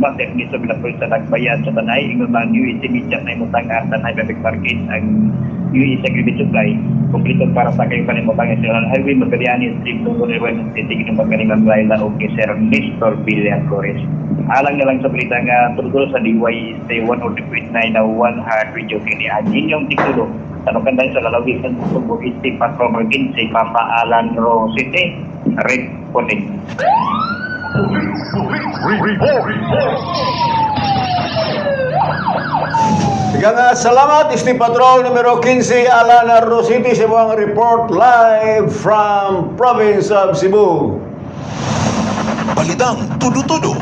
Pasir ni sa Bilapur sa Nagbayan sa Tanay, ingon man UEC Midjak na imutang Tanay Public Market ang UEC Agriculture Supply. Kompleto para sa kayo panimutang National Highway, Magaliani, Street, Tungkol, Rewan, Titig, ng Pagkaniman, Laila, o Sir Nestor Villar Flores. Alang na lang sa balita nga tungkol sa DYST 102.9 na 1 Heart Radio kini Ajin yung titulo. Tanukan tayo sa lalawigan ng Subo East Patrol Emergency, Papa Alan Rosite, Red Connect. Salamat, Steve Patrol numero 15, Alan Rosite, sa buong report live from province of Cebu. Balitang tudo-tudo.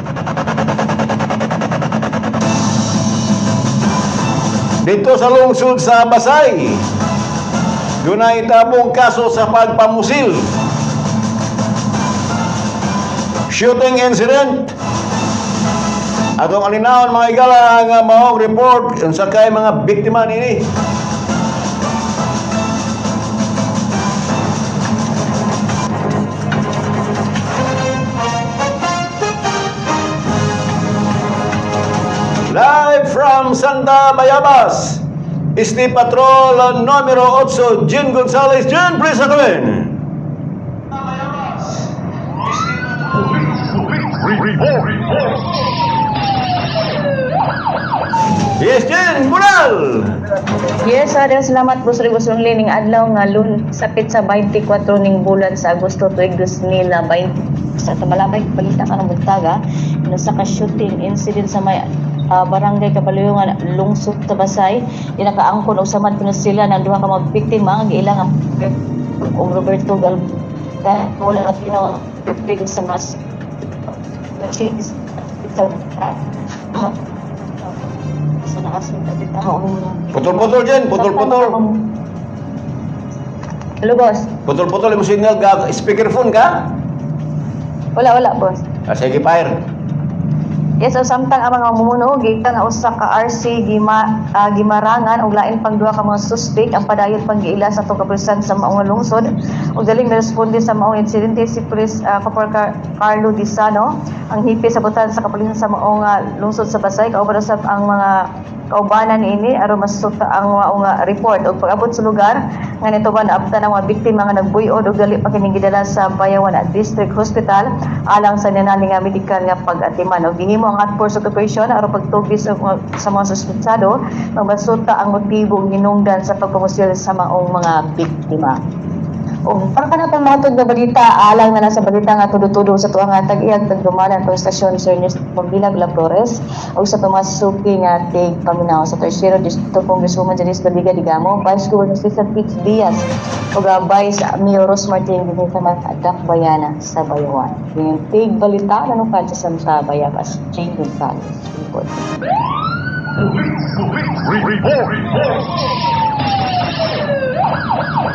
Dito sa lungsod sa Basay, dunay tabong kaso sa pagpamusil. Shooting incident. Atong alinawon mga igala nga mahong report sa kay mga biktima nini. Live from Santa Bayabas, Steve Patrol numero 8, Jen Gonzales. Jen, please come Yes, Jen, Bunal! Yes, salamat po sa Ribosong Lining Adlaw nga sapit sa 24 ning bulan sa Agosto tuig 2020 sa Tamalabay balita ka ng buntaga sa ka-shooting incident sa may barangay Kabaluyungan lungsod sa Basay. Dinakaangkon og samad kuno sila ng duha ka mga biktima nga giilang ang Roberto Galvez wala na pinag sa mas Putol-putol Jen, putol-putol. Hello, boss. Putol-putol yung signal, speakerphone ka? Wala, boss. Sige, fire. Yes, so samtang ang mga mumuno gikan na usa ka RC gimarangan og lain pang duha ka mga suspect ang padayon pang giila sa kapulisan sa maong lungsod ug daling responde sa maong insidente si Police Corporal Carlo Disano ang hipi sa butan sa kapulisan sa maong lungsod sa Basay kauban usab ang mga kaubanan niini aron masuta ang maong report ug pag-abot sa lugar nga nituban naabtan ang mga biktima nga nagbuy-od ug dali pa kini gidala sa Bayawan District Hospital alang sa ninali nga medikal nga pag-atiman ug gihimo ang force occupation aron pagtugis sa mga suspetsado magbasuta ang motibo hinungdan sa pagpamusil sa maong mga biktima. O para ka na pang mga na balita, alang na nasa balita nga tudo-tudo sa tuwang tag-iyag pagdumanan pang stasyon Sir Pambilag La Flores o sa pamasuki nga tig paminaw sa tercero distrito Congresswoman Janice Baliga Digamo, Vice Governor Cesar Pix Diaz o Vice Mayor Ros Martin din sa Adak Bayana sa Bayawan. Yung tig balita na nung kansa sa Bayabas, Jane Gonzales. Report.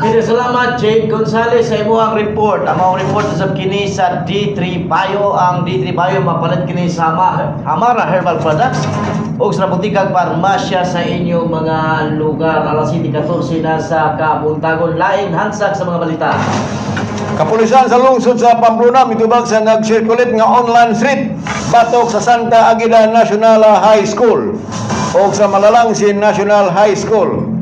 Salamat Jade Gonzales sa imuhang report. Ang mga report sa kini sa D3 Bio. Ang D3 Bio mapalit kini sa Amara Herbal Products o sa butikang parmasya sa inyong mga lugar. Alas 14 na sa Kabuntagon. Laing hansag sa mga balita. Kapulisan sa lungsod sa Pamplona mitubag sa nag-circulate nga online street batok sa Santa Aguila National High School o sa Malalangsin National High School.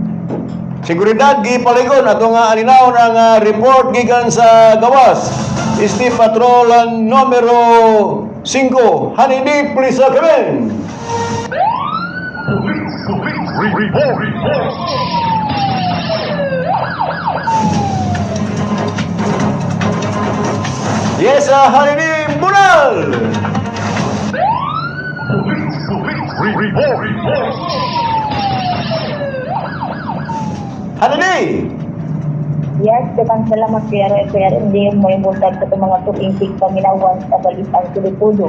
Seguridad gipaligon ato nga aninaw ang report gikan sa gawas. Steve Patrol numero 5. Hanini, please come Yes, Hanini, Bunal! Hanini! Yes, dagang salamat kaya hindi mo imbutag sa mga tuking paminawan sa balitang tulo-tulo.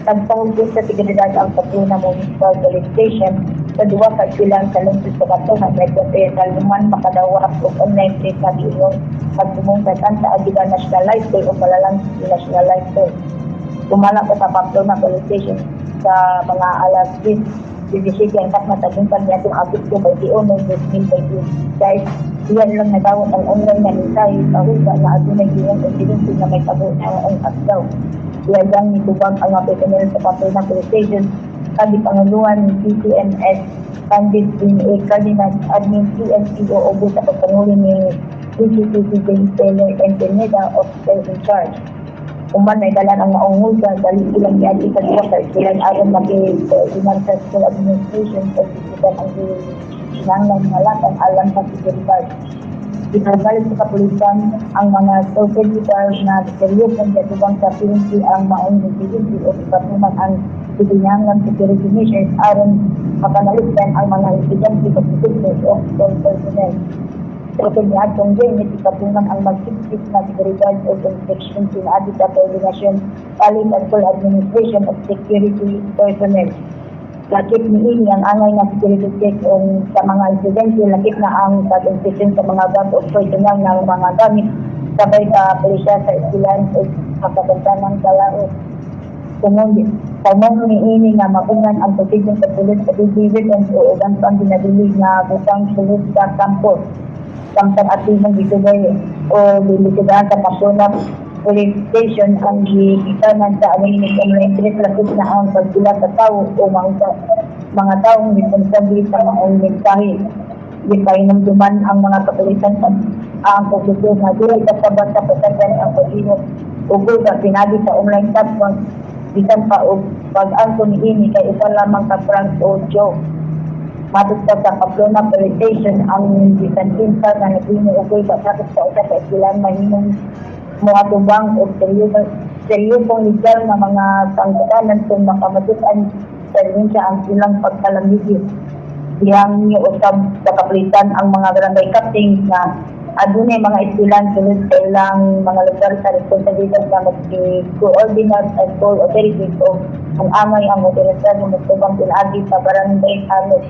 Tagpahugos sa tigalidad ang Paguna Municipal Police Station sa duwa ka silang sa lungsod sa Katuhan may potensyal naman makadawat o online trip na diinong pagtumungkatan sa Aguila National Life Day o Malalang National Life Day. Kumala ko sa Paguna Police Station sa mga alas 10. Bibisigan kat matagungkan niya itong Agosto 21 ng 2020. Guys, iyan lang nagawat ang online na nisay sa hulga na ato na giyang insidente na may tabo na ang asdaw. Iyagang nitubag ang mga personel sa papel ng police station kadi panguluan ni PCMS Candid in a Cardinal Admin PNPO o sa pagpanguli ni PCCC James Taylor and Pineda of State in Charge. Uman ay dalan ang maungol sa dali ilang yan isa-dua sa ilang aron mag-iman sa school administration sa sisipan ang sinanglan ng alam sa seguridad. Ipagalit sa kapulisan ang mga social leaders na seryosong katubang sa PNP ang maong PNP o ipatuman ang sinanglan security measures aron makanalistan ang mga estudyante sa facilities of school personnel. Sa kanyang gamit, ipatunan ang mag-sipsip na seguridad o inspection sinaadi sa koordinasyon palit at school administration of security personnel. Lakip ni ini ang angay na security check sa mga estudyante, lakip na ang pag-inspection sa mga bag of personnel ng mga gamit sabay sa pulisya sa eskulan o kapagantanang kalaot. Kamong ni ini nga maungan ang position sa pulis sa division o ugan pang ginadili nga butang pulis sa campus. Samtang atinong gitubay o lilitidahan sa Kapuna Police Station ang gikitanan sa alinis online interest lakit na ang pagpila sa tao o mga taong responsable sa mga mensahe. Gipainomduman ang mga kapulisan ang posisyon na dili kasabat sa pagkakan ang pag-inot ugol sa pinagi sa online platform bisan pa og pag-angko ni ini kay isa lamang ka prank o joke. Matut sa Pamplona Police Station ang bisantinsa na naging ugol sa sakit sa usa sa ilang mahimong mga tubang o seryosong legal na mga sangkutanan kung makamatutan sa siya ang ilang pagkalamigid. Diyang niusab sa kapulisan ang mga barangay captains na adunay mga istilan sunod sa ilang mga lugar sa responsibilidad na mag-coordinate and school authorities o ang amay ang otoridad na magtubang pinagi sa barangay halos.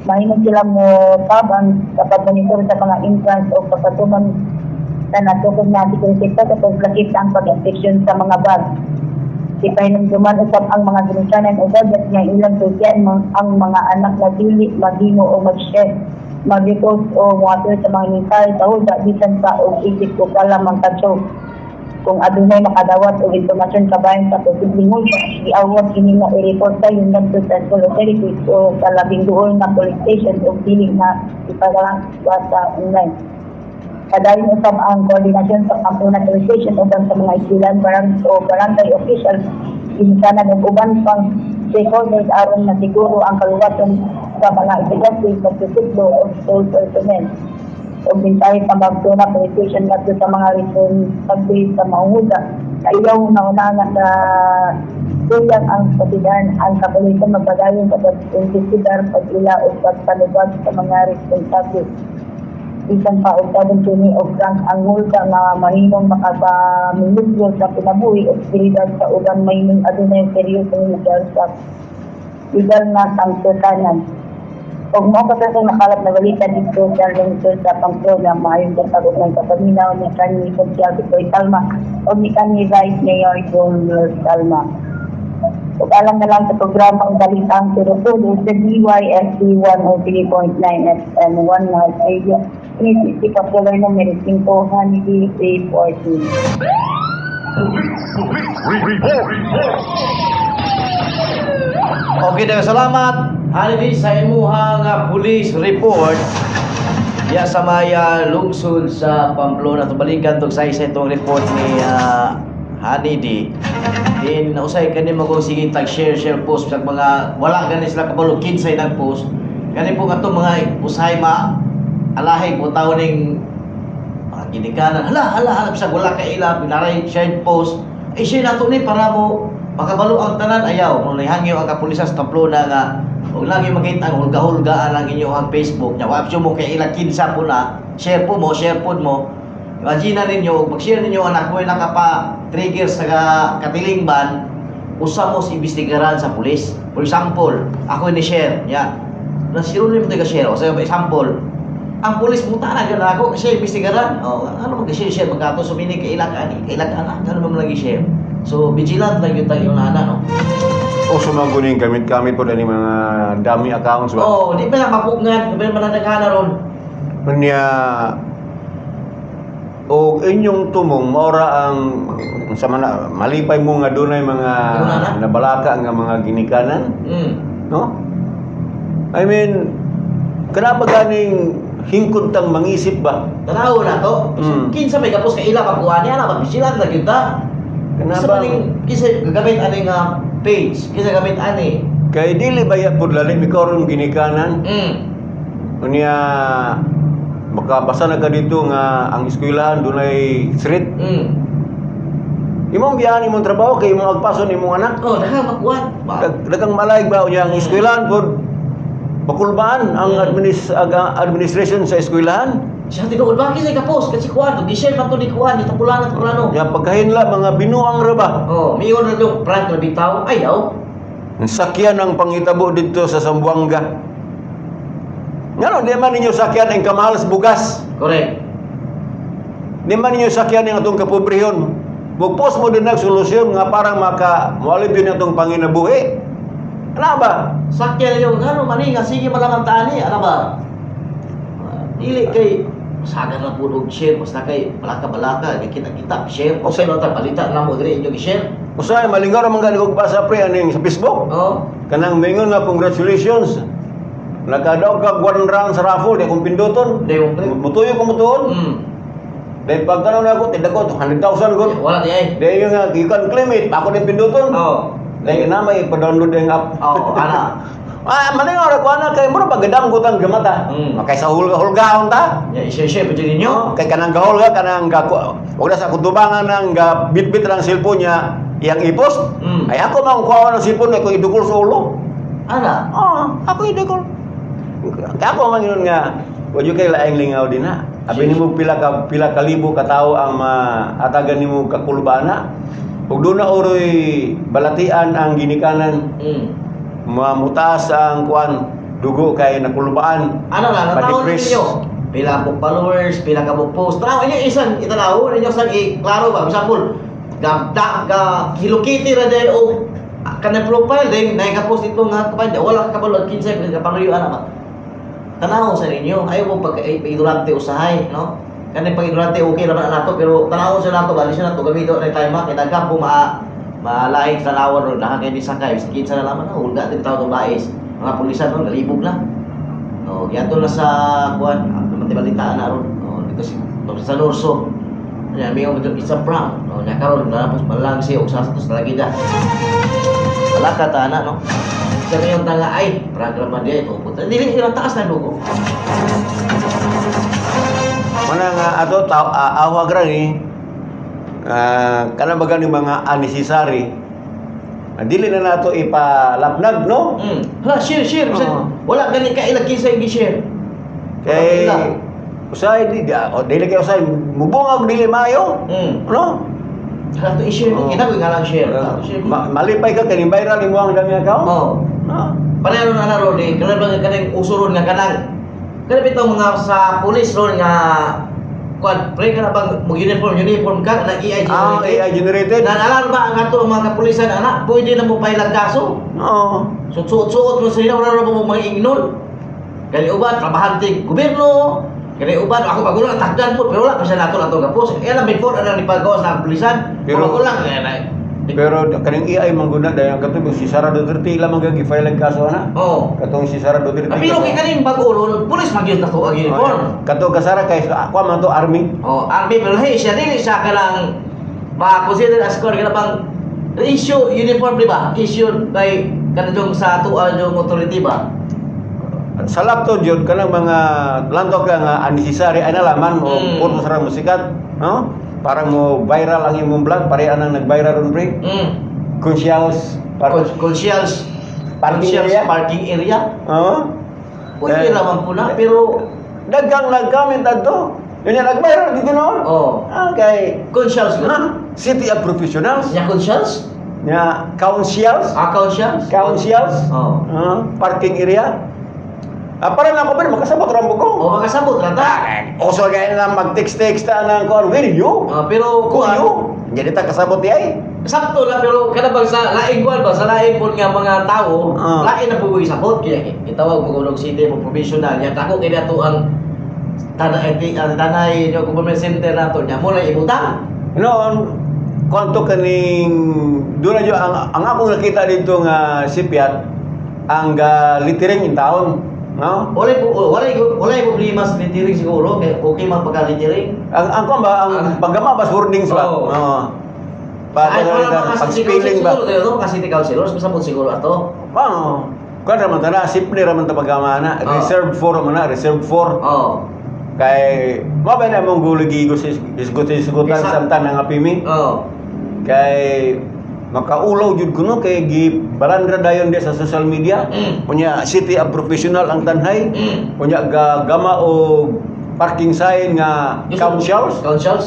Mahimong sila mo tabang kapag monitor sa mga entrance o pagkatuman na natukog na security sa pagkakit ang pag-inspection sa mga bag. Ipainomduman usap ang mga ginusanan o gagat niya ilang sugyan ang mga anak na dili, maghimo o mag-share, mag-repost o mga sa mga mensahe sa huda bisan pa o isip ko pala magkatso. Kung adunay makadawat o informasyon kabayan sa posibleng hulga, iawag kini na i-report sa yung nagto sa school authorities o sa labing doon na police station o piling na ipadala sa online. Kadayon usab ang koordinasyon sa Pamplona Police Station uban sa mga iskilan barangay officials insanan og uban pang stakeholders aron na siguro ang kaluwasan sa mga estudyante sa pagtutuglo o school personnel. O mensahe sa Pamplona Police Station ngadto sa mga responsable sa maunghuda ayaw na unana sa tuyang ang patigan ang kapulisan magpadayon sa pag-investigar pag-ila o pagpanubag sa mga responsable. Isang paugtaban kini o prank ang hulga na mahimong makapamilugyo sa kinabuhi o spiridad sa uban mahimong adunay seryosong lugar sa legal na sangkutanan. Og mo kasang nakalap na balita dito sa lungsod sa Pamplona maayon sa pag-ugnay sa paminaw ni kanhi Konsyal Victory Salma o ni kanhi Vice Mayor Junior Salma. Ug alam na lang sa programa ang balitang turutudo sa DYSP 103.9 FM 1 North Radio. Ini Patuloy ng Merising po, Hanidi 314. Okay, daghang salamat. Hanidi sa imuhang police report. Ya sa maya lungsod sa Pamplona. Balikan to sa isa itong report ni Hanidi. Din usay kani mag-sige tag-share post sa mga wala gani sila kabalo kinsay nag-post. Gani po ato mga usahay alahay po tao ning ginikanan. Hala sa wala kay ila pinaray shared post. Share nato ni para mo makabalo ang tanan ayaw mo hangyo ang kapulisan sa Pamplona nga huwag lagi makita ang hulga-hulgaan ang inyong Facebook nya wapsyo mo kay ila kinsa po na share po mo imagine ninyo pag-share ninyo anak ko nakapa trigger sa katilingban usa mo si imbestigaran sa pulis. For example ako ni share nya nasiro ni mo taga-share o sa example ang pulis puta na gyud ako kasi imbestigaran ano mag-share magkato so mini kay ila anak ano mo lagi share. So, vigilant lang yung tayo na no? O sumagunin kamit-kamit po na ni mga dummy accounts ba? Oo, di ba na mapugngan, di ba mananagana ron? Kanya o inyong tumong maura ang sa mana malipay mo nga dunay mga Dunay na? nabalaka nga mga ginikanan, no? I mean, kana ba ganing hingkod tang mangisip ba? Tanaw na to. Kinsa may kapos ka ila pagkuha niya na mabisilan na kita. Kana Kinsa ba? maning kinsa gagamit ani nga page, kinsa gamit ani. Kay dili baya pud lali mi karon ginikanan. Unya makabasa na ka dito nga ang eskwelahan dunay street. Imong biyahan imong trabaho kay imong agpason imong anak. Oh, daghang makuha. Dagang malayg ba unya ang eskwelahan pud bakulbaan ang administration sa eskwelahan. Siya tinuod ba kinsa kapos kasi kuha to di-share pa to ni kuha ni tapulan at plano. Ya pagkahinla mga binuang ra ba. Oh, miyon na yung prank na bitaw. Ayaw. Ang sakyan ang pangitabo dito sa Zamboanga. Ngano di man ninyo sakyan ang kamahal sa bugas. Correct. Di man ninyo sakyan ang atong kapobrehon. Bugpos mo din nagsolusyon nga parang mualip yun atong panginabuhi. Ano ba? Sakyan yung ano mani nga sige malamang tani ano ba? Dili kay sagar na po og share basta kay balaka-balaka di kita share o sa nota balita na mo dire inyo i-share. Usay malingaw ra man gani kog basa pre aning sa Facebook. Oh. Kanang mingon nga congratulations. Nakadaog ka 1 round sa raffle kay kung pinduton. Di mo pre. Mutuyo ko mutuon. Dahil pagtanong na ako, tindag ko, 200,000 ko. Wala di ay. Dahil yung you can claim it, ako din pinduton. Oh. Dahil na may pa-download yung app. Oh, ana. Maning oras ko na kay mura paggadang gutang gamata. Kay sa hulga-hulgaon ta. Ya i-share pa dyan ninyo. Kay kanang gahulga kanang wala sa kutubangan ng bit-bit lang cellphone niya, iyang i-post. Ay ako mang kuha ng cellphone ko idukol sa ulo. Ana. Ako idukol. Kaya ako man yun nga, wala kay laing lingaw din na. Abi nimo pila ka libo ka tawo ang maatagan nimo kakulbana. Ug doon na oroy balatian ang ginikanan. Mamutaas ang kuan dugo kay nakulbaan. Ano lang, natawag Ma-depress. ninyo. Pila po followers, pila ka po post. Tanaw inyo isan itanaw ninyo sa klaro ba example. Gabda ka Hello Kitty ra day o kanang profile day nay ka post ito nga kapay wala ka kabalo 15 ka panuyo ana ba. Tanaw sa ninyo ayaw mo pag-idurante usahay no. Kani pag-idurante okay ra man nato pero tanaw sa nato bali sa nato gamito na time kay daghan po malaig sa lawan ro na kay bisakay kinsa na laman na hulga din tawo bais mga pulisan ron galibog lang. Oh, giadto na sa kuan balita na ron. Oh, dito sa Norso. Nya may isa prank. Oh, nya karon tapos malang siya og sa talagi da. Wala ka ta na no. Kaya yung tanga ay prank naman dia ito. Dili sila taas na dugo. Mana nga ato awag ra ni kana baga ni mga unnecessary. Dili na nato ipalapnag no? Hala, share. Wala gani ka ilag kinsa yung gi-share. Kay usay dili kay usay mubungag dili mayo. No? Hala to i-share ni kita ko nga lang share. Malipay ka kani viral imo ang dami account. Oh. Pareho na na ron eh. Kanang usuron nga kanang. Kana bitaw mga sa pulis ron nga kuan pre ka na bang mag-uniform ka na AI generated. AI generated. Na alam ba ang ato mga kapulisan ana pwede na mo pailag kaso. Oo. Suot mo sa ina wala mo mga ignon. Kali uban trabahante gobyerno. Kani uban ako pagulo takdan po pero wala pa siya nato gapos. Alam before ana ni pagawas ng pulisan. Pero Pagulang pero kaning AI mangguna dayon katong si Sara Duterte ila man gi-file ang kaso ana. Oo. Katong si Sara Duterte. Pero kay kaning bago pulis magyud na to ang uniform. Kato ka Sara kay ako man to army. Oh, army pero hey, siya dili siya kanang ma-consider as core kana bang issue uniform di ba? Issue by kanang sa tuwa yung authority ba? Sa laptop jud kanang mga lantok ka nga unnecessary ay nalaman o puro sa musikat, no? Parang mo viral ang imong vlog, pare anang nag-viral ron pre. Conscious parking area. Oo. Pwede naman po na pero Dagang nag-comment adto. Yun yung nag-viral dito noon. oh, Okay. conscious na. City of Professionals. Nya conscious? Nya councils. Conscious? Oh. Parking area. Para na ako ba makasabot ra mo ko. Oh, makasabot ra ta. Oso gaya na mag-text ta nang ko where you? Pero Kung you? Jadi ta kasabot di ay. sakto lang pero kada bang sa laing kuan ba sa laing pud nga mga tao, lain na pugoy sabot kaya itawag mo og city mo professional nya tako kay ato ang tanay yung government center nato niya mo na ibutang. Noon, kwanto kaning doon na ang akong nakita dito nga sipiat ang littering in town, no? Walay problema sa litiring siguro, kaya okay man pagka litiring. Ang paggama bas wordings ba? Oo. Oo. Ay, wala Pag spelling ba? siguro, kasi city councilors, masabot siguro ato. Oo. Kuan raman ta na simple raman ta paggama na. Oo. Reserved for man na, reserved for. Oo. Kay mabay na mong guligi isgutan Bisa. samtan nga pimi. Oo. Kay makaulaw jud kuno kay gibalandra dayon dia sa social media. Punya city of professional ang tanhay. Punya gama o parking sign nga councils.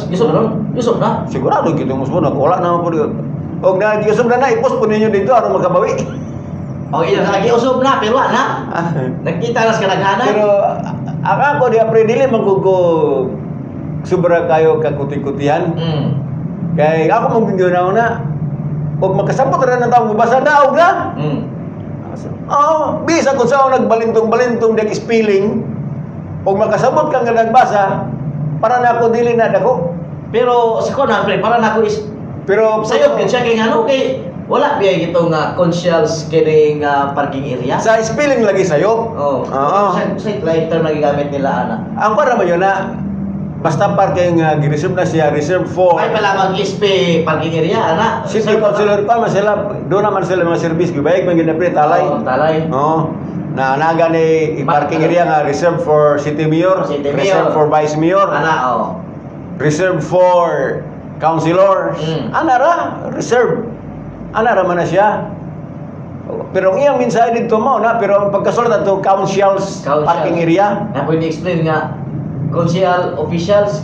Yusuf na nun? Yusuf na? Sigurado gitu mo na wala na po diyo. Og na giusab na i-post po ninyo dito aron makabawi. O iya lagi usop na, pero na. Nagkita na sa kanaghanan. Pero ako di apre dili man ko sobra kayo kakuti-kutihan. Kay ako mong ginaw na og makasabot ra ng taong mabasa daog na. Oh, bisa kung saan nagbalintong-balintong dek spelling og makasabot ka nga nagbasa para na ako dili na dako. Pero sa kunan pre, para na ako is Pero sayo din siya kay ano kay wala biya gitong conscious kining parking area. sa spelling lagi sayo. Oh. Oo. Sa lighter na gigamit nila ana. Ang para man yun na basta parking gi-reserve na siya, reserve for Ay pala mag-ispe parking area ana. city councilor pa man sila, doon naman sila mga service gibayag man gid na pre talay. Oh, talay. Oo. Na naga ni parking area nga reserve for city mayor, City reserve mayor. for vice mayor, Ana oh. reserve for councilors. Ana ra, reserve. Ana ra man na siya. Pero ang iyang mensahe dito mo na pero ang pagkasulat ato councils parking area. Na pwede explain nga council officials,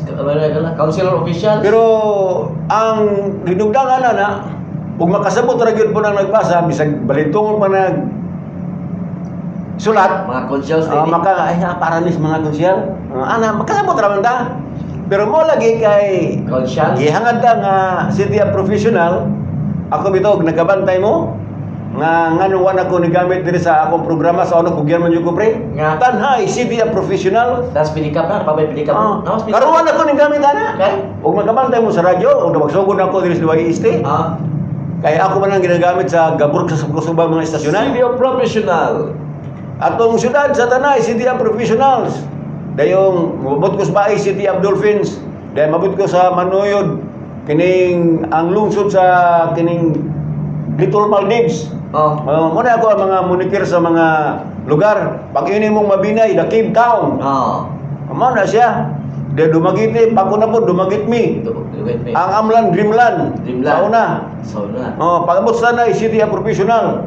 councilor officials. Pero ang hinugdangan na ug makasabot ra gyud po nang nagbasa bisag balintungon pa nag sulat mga councils para nis mga konsyal. Ana makasabot ra man ta. Pero mo lagi kay council. gihangad ka nga city of professional. Ako bitog nagabantay mo nga ngano wala ko nigamit diri sa akong programa sa ano kugyan man jud ko pre. Nga. Tanhay city of professional. Das pinikap na, pabay pinikap. Nawas pinikap. Karuan ako ning gamit ana. Kay? Ug magabantay mo sa radyo, ug magsugod ako diri sa Dubai Este. Kaya ako man ang ginagamit sa Gaburg sa subang mga estasyonan. City of professional. Atong syudad sa Tanay, city of professionals. Dayong mabot ko sa Baay, city of dolphins. Dahil mabot ko sa Manuyod, kining ang lungsod sa kining Little Maldives. Muna ako ang mga moniker sa mga lugar. Pag ini mong mabinay, the Cape Town. Amo na siya. De dumagiti, pag na po dumagit mi. Ang Amlan, Dreamland. Dreamland. Sauna. Pag-abot sa Tanay, city of professional.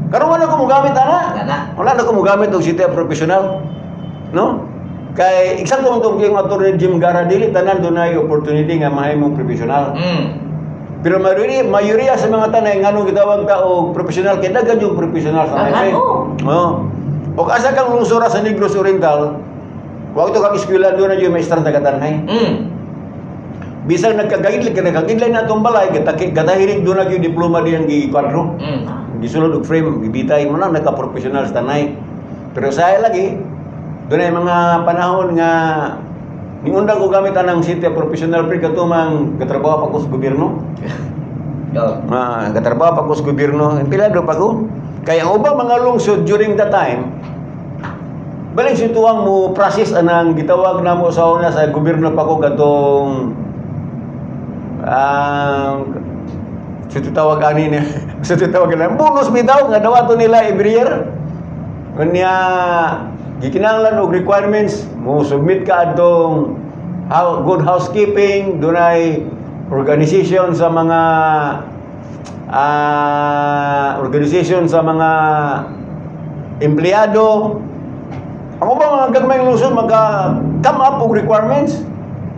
Karon wala ko mo gamit ana. Wala na ko mo gamit og city of professional. No? Kay eksakto man tong yung attorney Jim Gara dili tanan dunay opportunity nga mahimong professional. Pero mayoriya sa mga tanay ngano gitawag ta og professional kay daghan yung professional sa tanay. O asa kang lungsura sa Negros Oriental, wa to kang eskwela do na yung maestran taga tanay. Bisag nagkagayid ka nagkagidlay na atong balay gatahirig do na yung diploma diyan gi kwadro. Gisulod og frame gibitay mo na nagka-professional sa tanay. Pero saya lagi doon ay mga panahon nga niundang ko gamit anang city professional pre katumang katrabaho pa ko sa gobyerno. Katrabaho pa ko sa gobyerno. Pilado pa ko. Kaya ang ubang mga lungsod during that time, balik situang mo process anang gitawag na mo sa una sa gobyerno pa ko katong sa tawag ani niya. Sa tawag na bonus bitaw nga dawato nila every year. Kanya gikinahanglan og requirements mo submit ka adtong good housekeeping dunay organization sa mga empleyado. Ako ba mga gagmayng lungsod come up og requirements?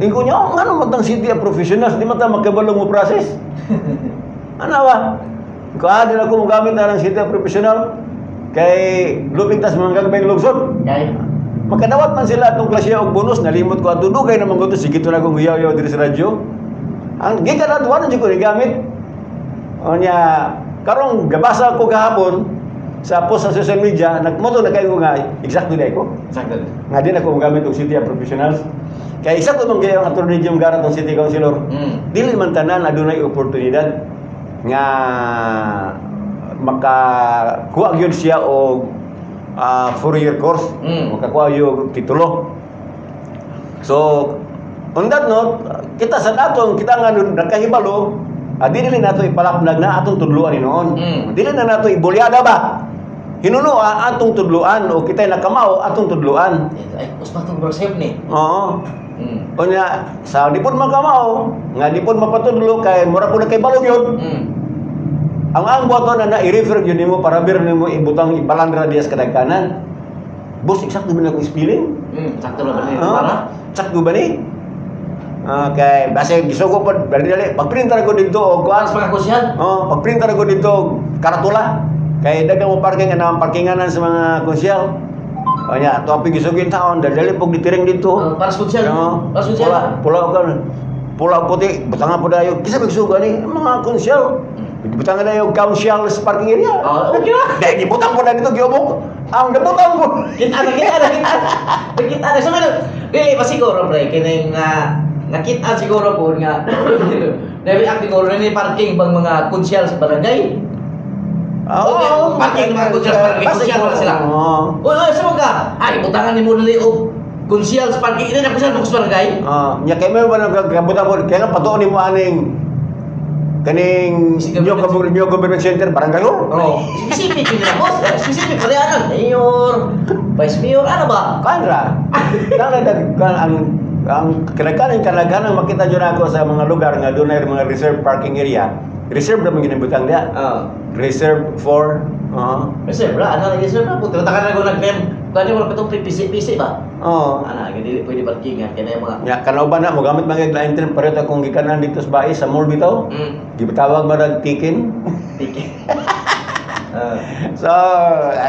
Ingo niya, ano matang city of professionals, di mata magkabalong mo process. Ano ba? Kaadil ako magamit na ng city of professional kay lupigtas mga gagmayng lungsod. Makadawat man sila itong klasya og bonus, nalimot ko ato dugay naman ko ito, sige ito na kong huyaw-huyaw diri sa radyo. Ang gikan ato, ano dyan ko gamit? O niya, karong gabasa ko kahapon, sa post sa social media, nagmoto na kayo nga, exactly na ko. Sakto. Nga din ako magamit ng City of Professionals. Kaya isa ko nung gayong attorney Jim Garat ng City Councilor, dili man tanan adunay oportunidad nga makakuha gyud siya og 4-year course, makakuha yung titulo. So, on that note, kita sa natong kita nga nagkahibalo, dili nato ipalapnag na atong tudluan ni noon. Dili na nato ibulyada ba? Hinuno atong tudluan o kita'y nakamaw atong tudluan. Ay, mas matong worship ni. Oo. O nga, sa di po makamaw, nga di po mapatudlo kay mura po na kay balog yun. Ang buhaton na i-refer yun nimo para bir nimo ibutang ipalandra dias kadagkanan. Boss, eksakto ba na akong spelling? Sakto na ba ni? Para? Eksakto ba ni? Okay, basta gisugo po, dali, pagprintar ko dito o kuan. Mas pagkakusyal? Pagprintar ko dito karatula. Kay dagang mo parking na parkinganan sa mga konsyal. O nya, topi gisugin taon, dali pog ditiring dito. Para sa kusyal? Para sa kusyal? Pula puti, butangan po dayo. Kisa magsuga ni mga konsyal. Butangan na yung council sa parking area. Okay na. Dahil gibutang po na dito, giubok. Ang gabutang po. Kita na. So, dili pa siguro, pre, kining nakita siguro po nga dahil ang siguro na parking bang mga konsyal sa barangay. Oo. Parking mga konsyal sa barangay. Konsyal pala sila. Uy, saan ka? Ay, butangan ni mo nali o konsyal sa parking. Ina na konsyal sa barangay. Nya kay may ba nagkabutang po? Kaya nga patuon ni mo aning kaning New Government Center, barangay ho? Oo. Specific yun nila, boss. Specific pa rin ano. Mayor, Vice Mayor, ano ba? Kanra. Ang kanaganan makita dyan ako sa mga lugar nga doon ay mga reserve parking area. Reserve na mga ginibutang diya. Reserve for... Reserve ra, ano lagi reserve ra? Puto, taka na ko nag-mem. Kaya mo itong PC ba? Oo. Ano, hindi pwede parkingan. Kaya yung mga... Nya, kanauban na, magamit mga iglain din. Pareto kung gikanan dito sa bahay, sa mall bitaw. Gibitawag marag tikin. Tikin. So,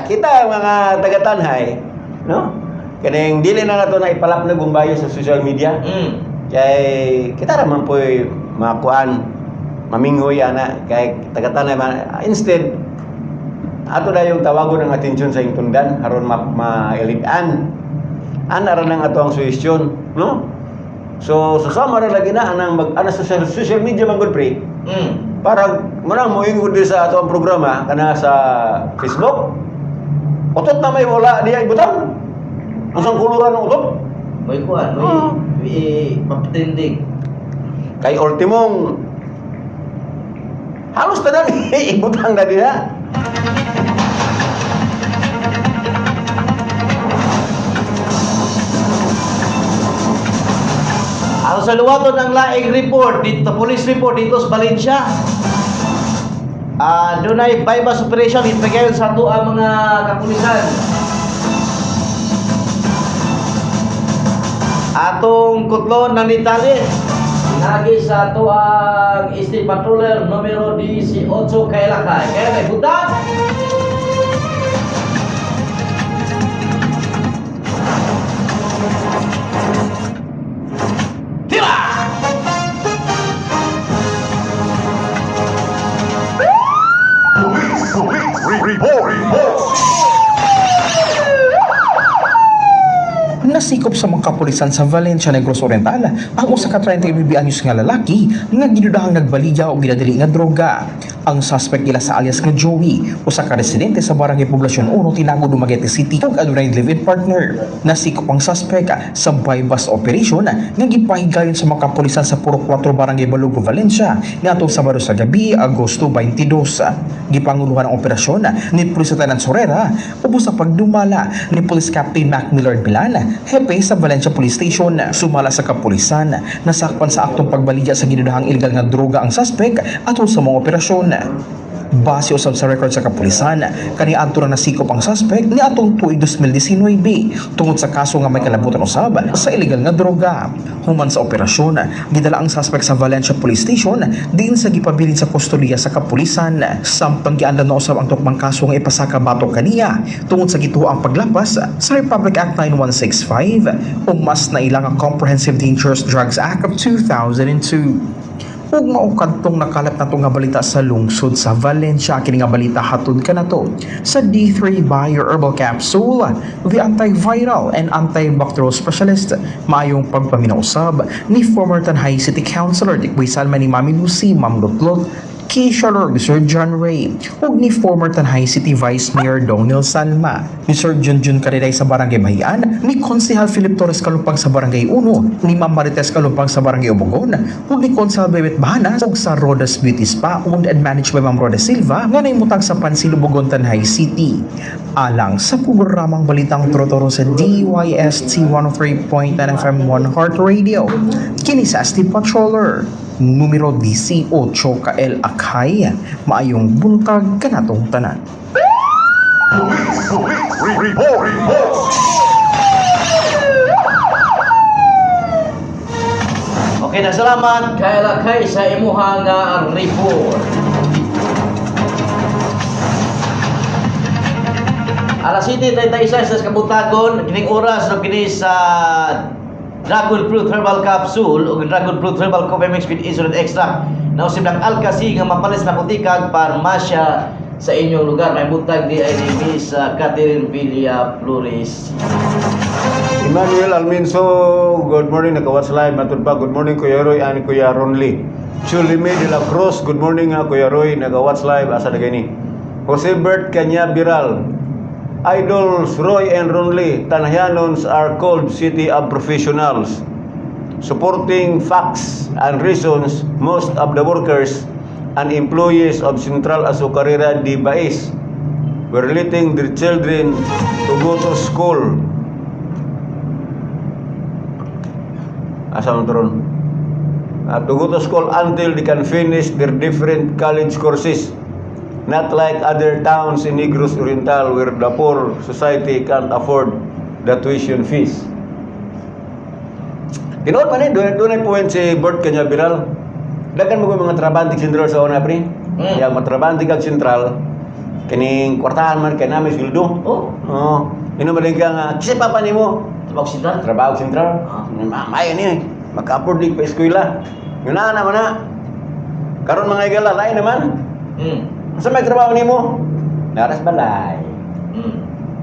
kita mga taga-Tanhay, no? Kaning dili na nato na ipalap na gumbayo sa social media. Kay kita naman po makuan mamingoy ana kay taga-Tanhay instead ato na yung tawagon ng atensyon sa ingtundan aron mailitan. Ana ra nang ato ang suhestyon, no? So susama ra lagi na anang mag-ana sa social media man gud pre. Para muna mo ingod sa ato ang programa kana sa Facebook. Otot na may wala diya ibutang. Ang sangkuluran ng utot? May kuhan, may mapatinding. Kay ultimong halos na ibutang na diya. Ang sa luwato ng laing report, dito, police report dito sa Valencia. Doon ay bypass operation, ipagayon sa ato ang mga kapulisan. Atong kutlon ng detalye nagi sa ato ang State Patroller numero 18 Kailakay. Kaya may butang. Tira! Nasikop sa mga kapulisan sa Valencia Negros Oriental ang usa ka 35 anyos nga lalaki nga ginudahang nagbaligya o ginadili nga droga. Ang suspect nila sa alias nga Joey, usa ka residente sa Barangay Poblasyon 1 Tinago, Dumaguete City ug adunay live-in partner. Nasikop ang suspect sa bypass operation nga gipahigayon sa mga kapulisan sa Puro 4 Barangay Balugo, Valencia ngadtong Sabado sa gabi, Agosto 22. Gipanguluhan ang operasyon ni Police Lieutenant Sorera ubos sa pagdumala ni Police Captain Mac Millard Milan, hepe sa Valencia Police Station. Sumala sa kapulisan, nasakpan sa aktong pagbaligya sa ginudahang illegal nga droga ang suspect atol sa mga operasyon. Base usab sa record sa kapulisan, kaniadto na nasikop ang suspect ni atong tuig 2019 tungod sa kaso nga may kalabutan usab sa illegal nga droga. Human sa operasyon, gidala ang suspect sa Valencia Police Station diin sa gipabilin sa kustodiya sa kapulisan. Samtang giandan na usab ang tukmang kaso nga ipasaka batok kaniya tungod sa gituo ang paglapas sa Republic Act 9165 o mas na ilang ang Comprehensive Dangerous Drugs Act of 2002. Ug mao kadtong nakalap nato nga balita sa lungsod sa Valencia, kini nga balita hatod kanato sa D3 Bio Herbal Capsule, the antiviral and antibacterial specialist. Maayong pagpaminausab ni former Tanhay City Councilor Dikboy Salma ni Mami Lucy, Ma'am Lutlot, Keisha Lord, Sir John Ray, ug ni former Tanhay City Vice Mayor Donil Salma, ni Sir Junjun Kariday sa Barangay Bahian, ni Konsehal Philip Torres Kalumpang sa Barangay 1, ni Ma'am Marites Kalumpang sa Barangay Ubugon, ug ni Konsehal Bebet Bahana ug sa Rodas Beauty Spa owned and managed by Ma'am Roda Silva nga naimutang sa Pansil Ubugon, Tanhay City. Alang sa programang Balitang Trotoro sa DYST 103.9 FM 1 Heart Radio, kini sa Steve Patroller numero 18 ka El Akay. Maayong buntag kanatong tanan. Okay na, salamat kay Lakay sa imuha nga report. Alas 7:36 sa kabutagon, kining oras no kini sa Dragon Fruit Herbal Capsule o Dragon Fruit Herbal Coffee Mix with Insulin Extract na usib ng Alcasi nga mapalis na putikag parmasya sa inyong lugar. May butag di ay ni sa Catherine Villa Flores. Emmanuel Alminso, good morning, nakawatch live. Matod pa, good morning Kuya Roy and Kuya Ronly. Chulime de la Cruz, good morning Kuya Roy, nakawatch live. Asa na gani? Jose Bert Kanya Biral, Idols Roy and Ronly, Tanahyanons are called city of professionals. Supporting facts and reasons, most of the workers and employees of Central Azucarera de Bais were letting their children to go to school. Asa man turon? To go to school until they can finish their different college courses. Not like other towns in Negros Oriental where the poor society can't afford the tuition fees. Tinood man doon ay point si Bert Kanya Biral. Dagan mo mga trabante sentral sa una pre. Yang matrabante kag sentral kining kwartahan man kay namin sweldo. Oh. Ino man ka nga kisa papa nimo Trabaho sentral. trabaho sentral. Mamay ni maka-afford dig pa eskwela. Ngana naman na. Karon mga igala lain naman. Sa may trabaho nimo? Naras balay.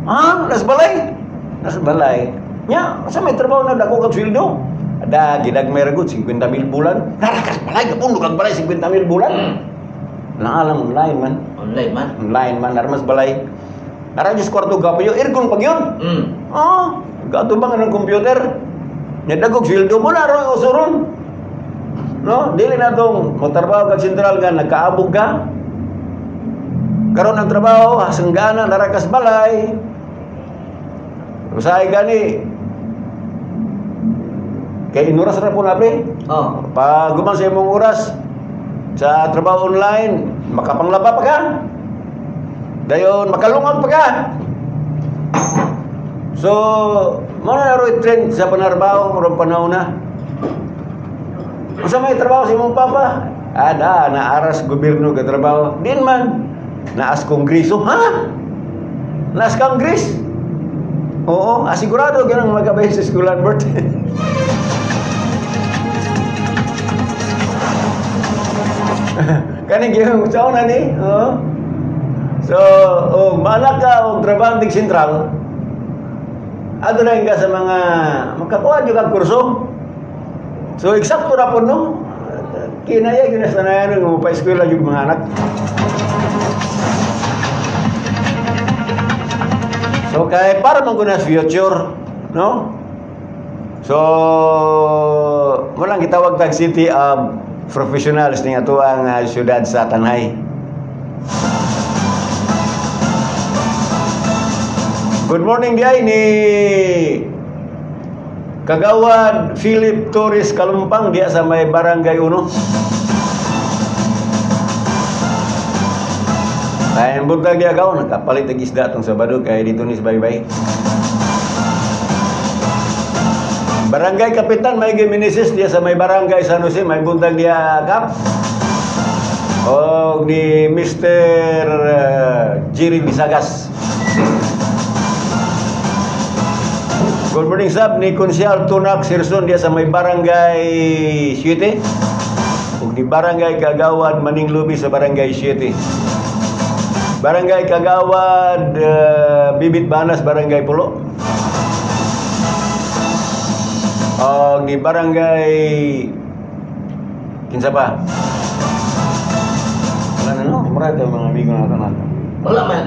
Naras balay? Naras balay. Nya, sa may trabaho na dako kag sweldo? Ada gidag may ragot 50,000 bulan. Narakas balay kapundo kag balay 50,000 bulan. Naalam online man. Online man. Online man narmas balay. Nara jus kwarto gapayo aircon pag yun. Gato ba nga ng computer? Nya dagog sweldo mo na ro usuron. No, dili na tong motrabaho kag sentral nga nagkaabog ka. Karon ang trabaho, hasanggana, narakas balay. Usahay gani. Kay inuras ra po na pre. Pag guman sa imong oras sa trabaho online, makapanglaba pa ka. Dayon makalungag pa ka. So, mo na ro trend sa panarbaho murang panahon na. Usa may trabaho sa imong papa? Ada na aras gobyerno ka trabaho. Din man. Naas kongreso, ha? Naas kongres? Oo, asigurado ganang magkabay sa eskulan, Bert. Kaning gihang usaw na ni. Oo. So, manak ka og trabaho ng sentral. Ato na ka sa mga makakuha yung kag kurso. So, eksakto na po, no? Kinaya, ginasanayan ng pa eskwela yung mga anak. So kay para manguna future, no? So walang gitawag tag city of professionals ning ato ang syudad sa Tanhay. Good morning diay ni Kagawad Philip Torres Kalumpang diya sa may Barangay 1. Ay, ang buntag di agaw, nakapalit ang isda itong Sabado, kaya dito nis bye-bye. Barangay Kapitan, may giminisis diya sa may Barangay San Jose, may buntag di agap. O ni Mr. Jerry Bisagas. Good morning, Sab, ni Konsyal Tunak Sirson diya sa may Barangay 7. ug ni Barangay Kagawad Maninglubi sa Barangay 7. Barangay Kagawad Bibit Banas Barangay Pulo. Og ni Barangay kinsa pa? Wala na no, murag mga amigo natin. Wala man.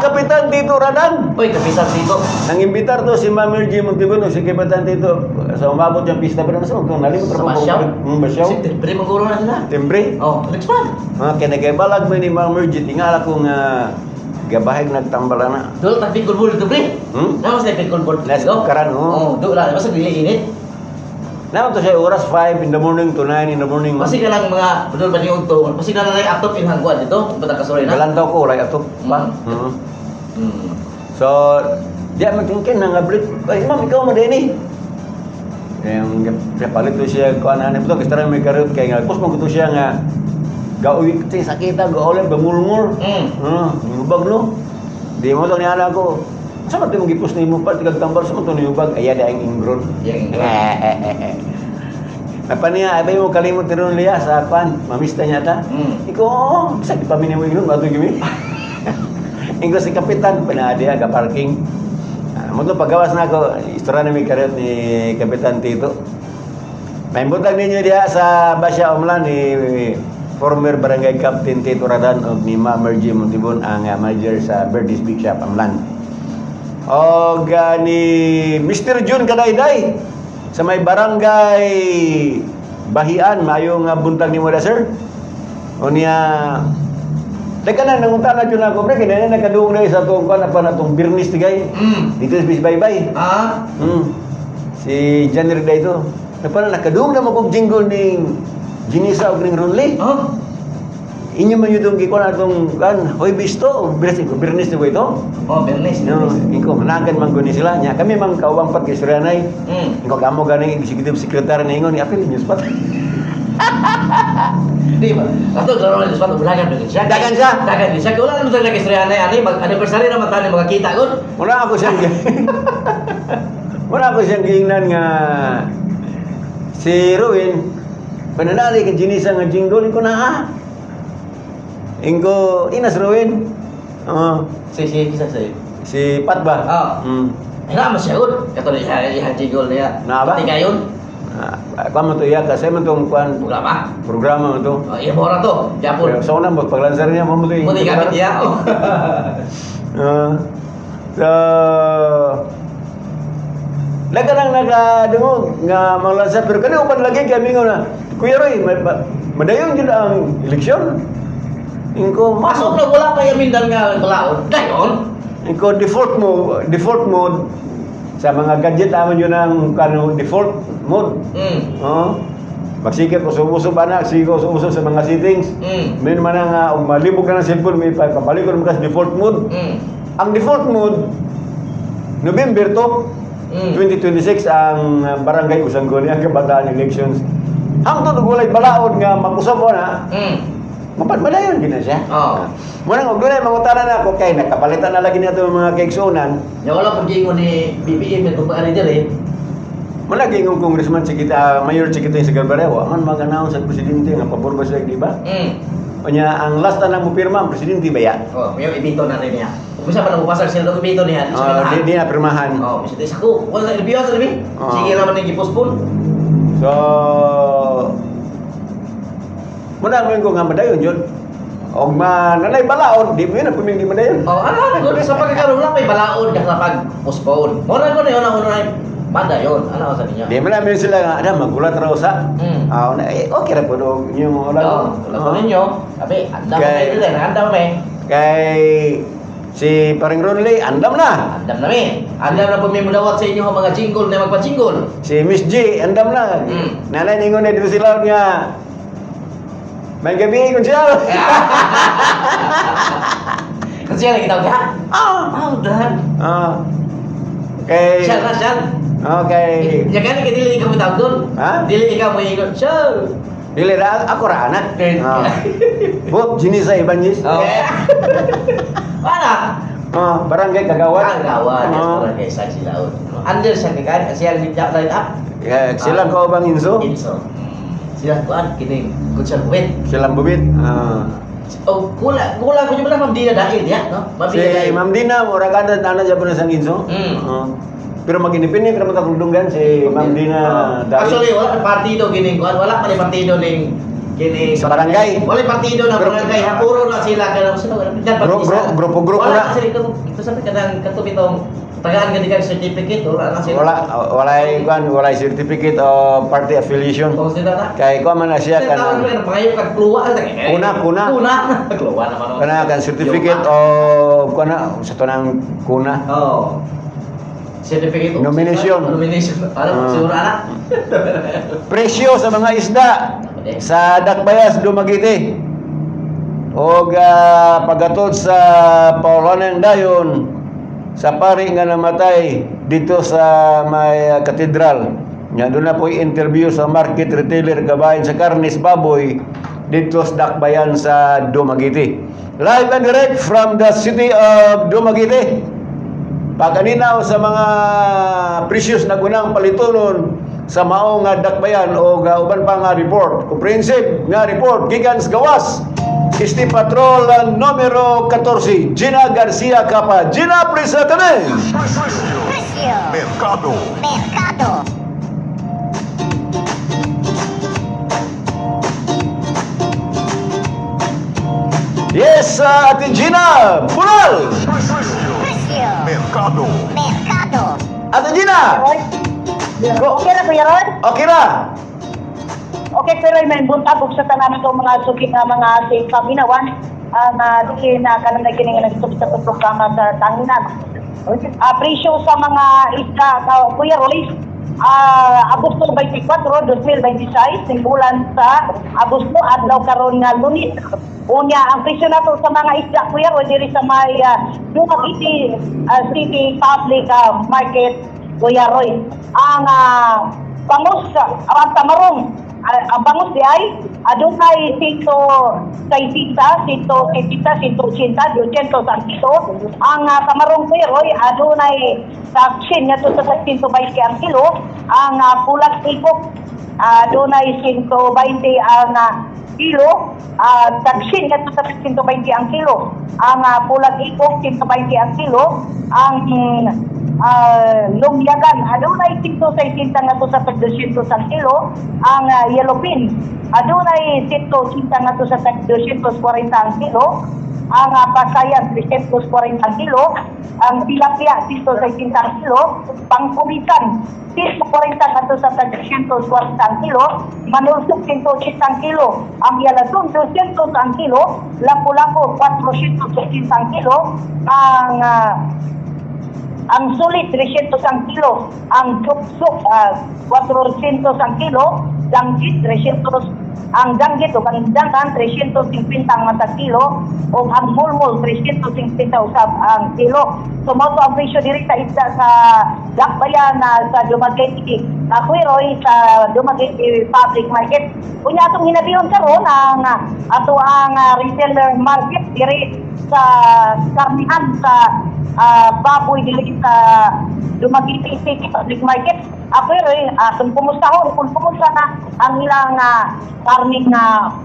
Kapitan Tito Radan. Uy, kapitan dito. Nang imbitar to si Ma'am Mergy Montibuno, si Kapitan Tito sa umabot yung pista pa na sa mga nalimot Sa Basyaw? Basyaw. Si Timbre maguro na sila. Timbre. Oh, next one. Kaya nagkaibalag mo ni Ma'am Mergy, tingala kong gabahig nagtambala na. Dulu tak pikul bol tu, Bre. Hmm? Nama saya pikul bol. Nas karan, Oh, dulu lah. Masa dili init. Naman to siya oras 5 in the morning to 9 in the morning. Masih ka lang mga betul ba ni unto. Masih na lang atop in hangguan dito. Batang kasoy na. Galantaw ko, right ato. Man. Hmm. So, dia matingkin na nga blit. Ay, ma'am, ikaw mo din eh. Yung palit to siya ko ana nito kasi tarang may karot kay nga pos mo to siya nga gaoy sa sakita gaolen bamulmul. Ubag no. Di mo to ni ana ko. Sa man mo gipos ni mo pa tigag tambal sa man to ni ubag aya da ang ingron. Yang Apa niya abay mo kalimot tiron liya sa kwan mamista niya ta. Iko sa di pa minimo ingron bato gimi. Inggo si kapitan panadi aga parking. Mo to pagawas na ako istorya na may karot ni Kapitan Tito. May butang ninyo diha sa Basya Omlan ni former Barangay Captain Tito Radan o ni Ma'am Mergy Montibon ang manager sa Birdie's Big Shop Omlan. O ni Mr. June Kadayday sa may Barangay Bahian mayong buntag ni mo da sir. O niya Teka na, nangunta na dyan ako, pre, kaya na nagkaduong na isa itong kan, apa na itong birnis tigay. Dito sa Bisbaybay. Si January day ito. Nakaduong na magkong jingle ni Jinisa o Green Runley. Inyo man yun itong kiko na itong kan, hoy bisto, birnis na ba ito? Oh, birnis. No, iko, managan man guni sila. Nya, kami mang kawang pat kay Suryanay. Iko, kamo ganing executive secretary na ingon, apil news pat. Di ba? Ato klaro na suatu bulagan dengan siya. Dagan siya. Dagan siya. Kung wala naman talaga istorya na ani mag-anniversary naman tayo mga kita kon. Muna ako siyang Muna ako siyang giingnan nga si Ruin pananali ka jinisa nga jingle ko na Ingo inas Ruin. Si kisah saya. Si Pat ba? Ina mas siya kon. Kato niya iha jingle niya. Na ba? Pati kayon. Kuan mo to iya kasi man tong kuan programa mo to. Oh, iya mora to. Japon. So na mo paglansar niya mo to. Muti kapit ya. So Lagarang nakadungog nga maglansar pero kani upan lagi kami na Kuya Roy madayon jud ang eleksyon. Ingko Masuk na wala pa yamin dal nga balaod. Dayon. Ingko default mode sa mga gadget naman yun ang default mode. Magsikip uso-uso ba na, sige uso-uso sa mga settings. May naman nga, malibog ka ng cellphone, may papalik ko naman sa default mode. Ang default mode, November 2, 2026 ang Barangay Usangguni, ang kabataan elections. Ang tutugulay balaod nga mag-usap ko na, madayon din na siya. Munang og dunay mangutana na ako kay nakapalitan na lagi nato mga kaigsunan. Ya wala pag gingon ni BBM ito pa ari dire. Mula gingong congressman si kita, mayor si kita sa Galbareo, man mag-announce sa presidente nga pabor ba sila, di ba? Kanya ang last na mo pirma ang presidente ba ya? May ibito na rin niya. Kung saan pa nagpapasag sila ng ibito niya, di na pirmahan. Bisa tayo sako. Wala na ilbiyo sa labi. Sige naman nang ipospon. So, muna mo ko nga madayon yun. O nanay balaod, di mo yun ang puming di madayon. Ano, sa pagkakaroon lang may balaod ka sa pag-postpone. Muna ko na yun, una madayon. Ano sa niya? Di mo namin sila nga, magulat raw sa. Okay na po doon yung ulang. Ulang ninyo. Sabi, andam na kayo din. Andam na kay si Paring Ronley, andam na. Andam na Andam na po may mudawat sa inyo mga jingle na magpa-jingle. Si Miss G, andam na. Nanay ningon na dito sila nga. May gabi kung siya. Kasi siya lagi tawag ha? Udahan. Kay... Siya. Okay. Ya kan dili ikaw mo tawag doon. Dili ikaw mo ingon. Siya. Dili ra ako ra anak. Bob Jinisa Ibanez. Mana? Barangay Kagawad. Barangay Saksi Laut. Under siya kan siya line up. Sila ko bang Inso? Inso. sila kuan kini kutsar buwet. Silang bubit. Oh, kula ko yung lang Ma'am Dina dahil ya, no? Ma'am Si Dina dahil. Ma'am Dina, mura ka na Japanese ang inso. Pero mag-independent naman ang dunggan si Ma'am Dina dahil. Actually, wala partido gini kuan, wala pa ni partido ning kini Sa barangay. Wala partido na Pero- barangay, puro na sila kada sino Grupo wala na. kasi ito sabi kadang katubitong tagaan gani kay certificate wala na sila. Wala certificate of party affiliation. Kung sila na. Kay ko man na siya Tawag kan mo mga yung kagluwa Kuna. Kagluwa naman. kana kan certificate of kana sa tanang kuna. Oh. Certificate of Nomination. Nomination. Ano siguro anak? Presyo sa mga isda sa Dakbayas Dumaguete. Og pagatod sa Paulanang Dayon sa pari nga namatay dito sa may katedral. Nya doon na po interview sa market retailer kabayan sa Karnis Baboy dito sa Dakbayan sa Dumaguete. Live and direct from the city of Dumaguete. Pagkaninaw sa mga precious na gunang palitunon sa mao nga dakbayan o uban pa nga report, comprehensive nga report gikan sa gawas. Isti Patrol numero 14, Gina Garcia Capa. Gina, please attend. Merkado. Yes, Ate Gina, Bunal. Merkado. Ate Gina, Okay na, Kuya Rod? okay na. Okay, pero may buntag og sa tanan ko mga suki nga mga safe ginawan na dili na kanang kini nga nagsubi sa programa sa tanginan. Presyo sa mga isda Kuya Roy, Agosto 24, 2026, ning bulan sa Agosto adlaw karon nga Lunes. Unya ang presyo nato sa mga isda Kuya Roy diri sa may Dumaguete City Public Market Kuya Roy. Ang bangus ang tamarong ang bangus di ay adunay 160, 180, 180 ang kilo. Ang tamarong Kuya Roy adunay taksin nga to sa 120 ang kilo. Ang pulat ikok adunay 120 ang kilo. Taksin nga to sa 120 ang kilo. Ang pulat ikok 120 ang kilo. Ang lumyagan adunay 160 nga to sa 200 ang kilo. Ang yellow pin adunay 180 nga to sa 240 ang kilo. Ang pasayan 340 ang kilo. Ang tilapia 160 ang kilo. Pangkumitan 140 nga to sa 240 ang kilo. Manulsok 180 ang kilo. Ang yaladon 200 ang kilo. Lapu-lapu 460 ang kilo. Ang sulit 300 ang kilo, ang suksok 400 ang kilo, danggit 300 ang danggit o ang dangan 350 ang mata kilo o ang mulmul 350 ang kilo. So mo ang presyo diri sa isda sa Dakbayan sa Dumaguete Kuya Roy sa Dumaguete Public Market. Unya atong hinabiyon karon ang ato ang retailer market diri sa karnihan sa baboy dili sa Dumaguete City Public Market. Pero kung kumusta na ang ilang karning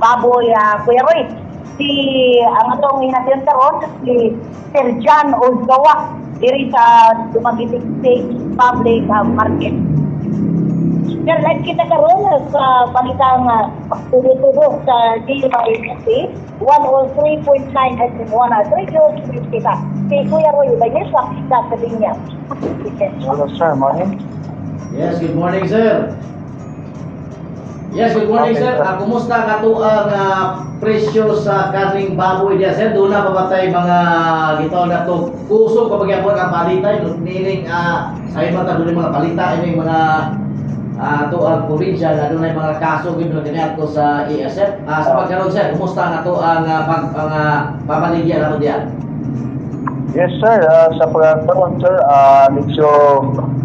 baboy Kuya Roy. Ang atong hinatyon karon si Sir John Olgawa diri sa Dumaguete City Public Market. Sir, live kita karon sa balitang tubo sa DMIC 103.9 FM 103.3 kita. Si Kuya Roy, bagay sa linya. Hello sir, morning. Yes, good morning, sir. Yes, good morning, Okay, sir. sir. Kumusta ka to ang presyo sa karning baboy diya, sir? Doon na pabatay mga gito na to. Kusog kapag yapon ang balita, meaning sa iba ta doon mga balita, may mga to ang probinsya na doon ay mga kaso gito na to sa ESF. Sa pagkaroon, sir, kumusta na to ang pamaligya na to diyan? Yes sir, sa pagkakaroon sir, medyo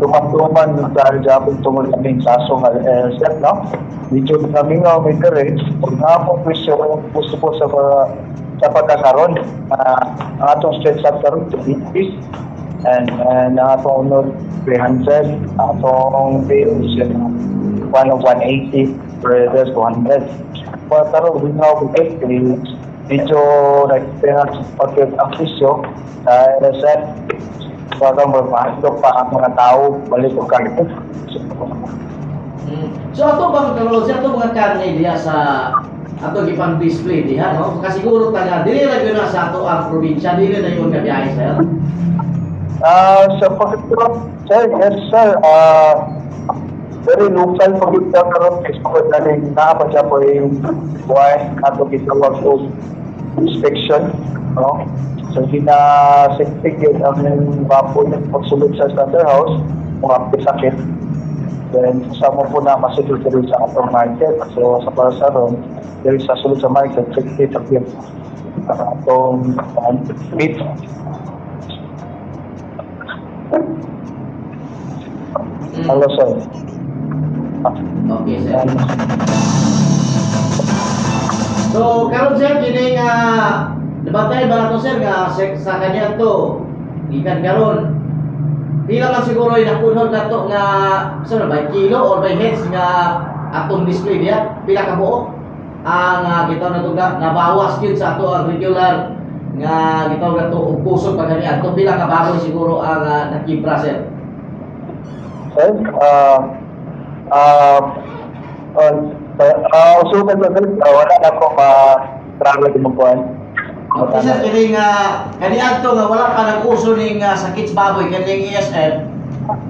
tuman dahil dyan tungkol kaming kaso ng ESF, no? Medyo kami nga may courage, kung nga po gusto po sa pagkakaroon, ang atong straight up karoon to increase, and ang atong honor 300, atong pay one of 180 per there's 200. Pero binaw ko medyo nag-experience pag-aksisyo dahil sa parang mapasok pa ang mga tao balik o karito. So ato bang karon sa ato mga karne diha sa ato gipang display diha no? Kasiguro taga dili ra gyud na sa ato ang probinsya, dili na yung kabiyahe sir. Sa pagkakita, sir, yes sir, very local pagkakita karon export na rin na siya po yung buhay ato kitawag ko inspection, no? So gina-certificate ang baboy ng pagsulod sa slaughterhouse, mga sakit. Then kasama po na masulod sa atong market. So sa para sa ron, dahil sa sulod sa market, certificate atong meat. Hello sir. Okay sir. So karon sir kini nga nabatay ba nato sir nga sa kanya to gikan karon pila man siguro inapunod nato nga sa by kilo or by heads nga atong display diya pila ka buok ang kita na to nabawas gyud sa ato ang regular nga gitaw na to og kusog pa kani ato pila ka baboy siguro ang nakibra sir. Sir, usukan ba sir, wala na ko ma-travel din mo po. Okay sir, kini nga kani adto nga wala pa nag-uso ning sakit sa baboy kaning ESF.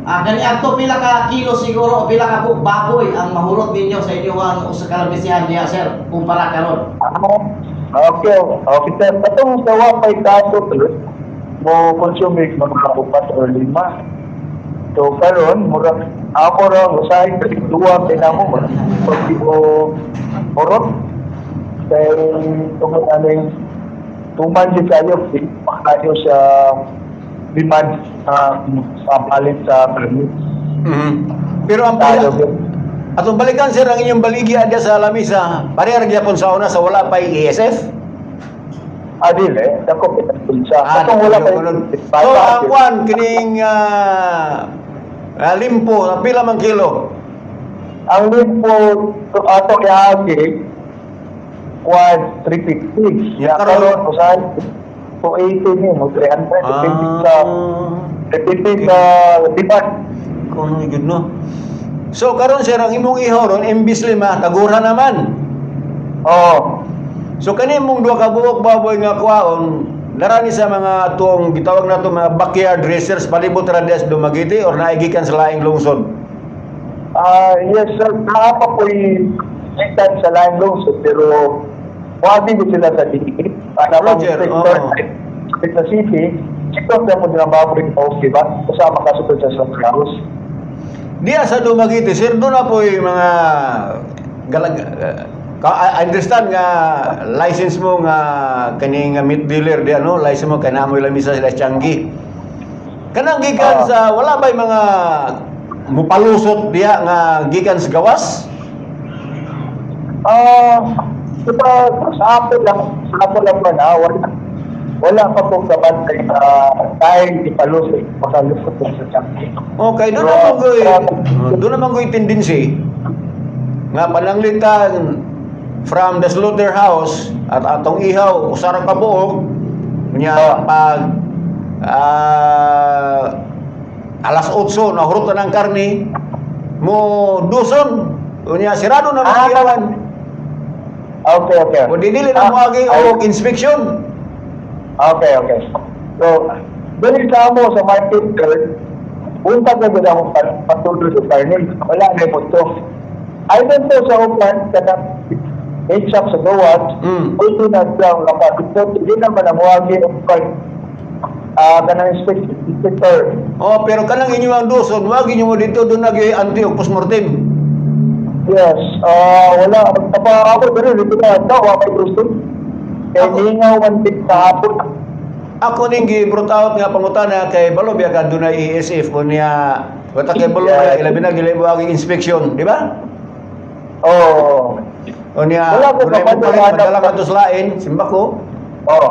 Kani adto pila ka kilo siguro o pila ka buok baboy ang mahurot ninyo sa inyong usa ka labisihan diha sir kumpara karon. Okay, okay sir. Katong sawa pa'y kaso mo consume mga 4 or 5. So karon murag ako ra usahay kasi duwa pinamo pag ko orot kay tungod aning tuman di kayo pakayo sa demand sa palit sa permit. Pero ang atong balikan sir ang inyong baligya adya sa lamisa. Pareha gyapon sa una sa wala pa ESF. Adile, dako pinagpunsa. Katong wala pa So ang kwan kining limpo na pila man kilo. ang limpo to ato yaagi quad 350. Ya, Ya karon- karon usahay 280 ni mo 300 depende sa demand. Kung gud no. So karon sir ang imong ihaw ron imbis 5 tagura naman. Oh, So kani mong duha ka buok baboy nga kuwaon darani sa mga tuong gitawag nato mga backyard racers palibot ra des Dumaguete or naigikan sa laing lungsod. yes sir, nakapa po yung sa line lungsod pero wabi ko sila sa DP. Para mo Roger, sector oo. sa city, sector na mo din ang baboy of diba? Kasama kasupod sa slaughterhouse. Diya sa Dumaguete sir do na po yung mga galag I understand nga license mo nga kaning meat dealer di ano license mo kana mo lamisa sila Changi. Kanang gikan sa wala bay mga mupalusot diya nga gikan sa gawas? Diba, sa Apple lang ba na, wala pa pong kabantay na dahil ipalusot, makalusot po sa Changi. Okay, doon naman ko tendency nga pananglitan from the slaughterhouse at atong ihaw usara ka buok nya pag alas 8 nahurot na ng karne mo duson unya sirado na mga ihawan Okay. o didili na mo agi og inspection. Okay. So, dali sa mo sa market girl, punta ka ba akong patuloy sa karne? Wala na po to. I don't know sa upan, kada shop sa gawas, ito na siya ang kapatid. Hindi naman ang wagi ang kanang inspector. Oh, pero kanang inyo ang duson wagi nyo mo dito doon nagi anti og postmortem. Yes, wala. Ako pero dito na daw, ako gusto. Kaya ningaw man din sa hapon. Ako ning gi-brought out nga pangutana kay Balobia ka dunay ESF o niya wata kay Balobia ilabi na gilay mo agi inspection, di ba? Oo. O niya Wala ko unay mo pa padala ka to sa lain, simba ko. Oo.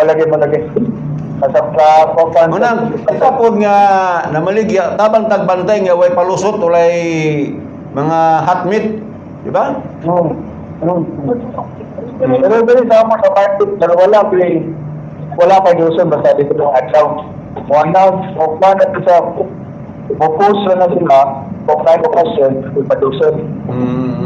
Lagi. Nasa papan. Unang kita pod nga namaligya tabang tagbantay nga way palusot ulay mga hot meat, di ba? Pero dali sa mga market, pero wala pa doon basta dito ng adlaw. Mo announce o plan na sa focus na sila kung na ko kasi ipaduson.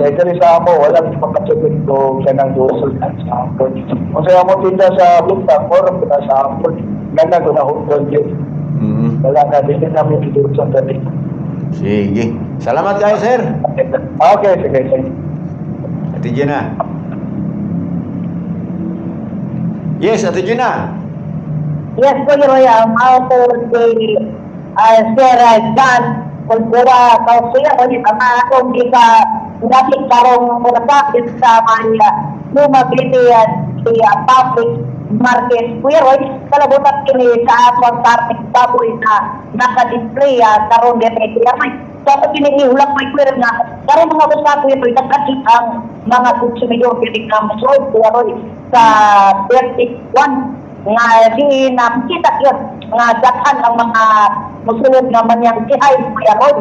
Kaya dali sa amo wala makasabot ko kanang doson sa ampon. Kung sa amo tinda sa bukta or sa ampon, nana ko na hukon din. Wala na din namin iduson dali. Sige. Salamat kayo, sir. Okay, sige. Ate Gina. Yes, Ate Gina. Yes, Kuya Roy, ako si Sir John Kultura Kausuya, Kuya, kama akong ika natin karong murasakit sa mga lumabiti at public market. Kuya Roy, kalabutan kini sa atong karting baboy na naka-display karong dito. Kuya Roy, so ako kinihulak may kuya nga, karong mga basta Kuya Roy, nagkakit ang mga konsumidor kini ka masood, Kuya Roy, sa 31 nga di nakita yun nga datan ang mga musulod nga manyang sihay Kuya Roy.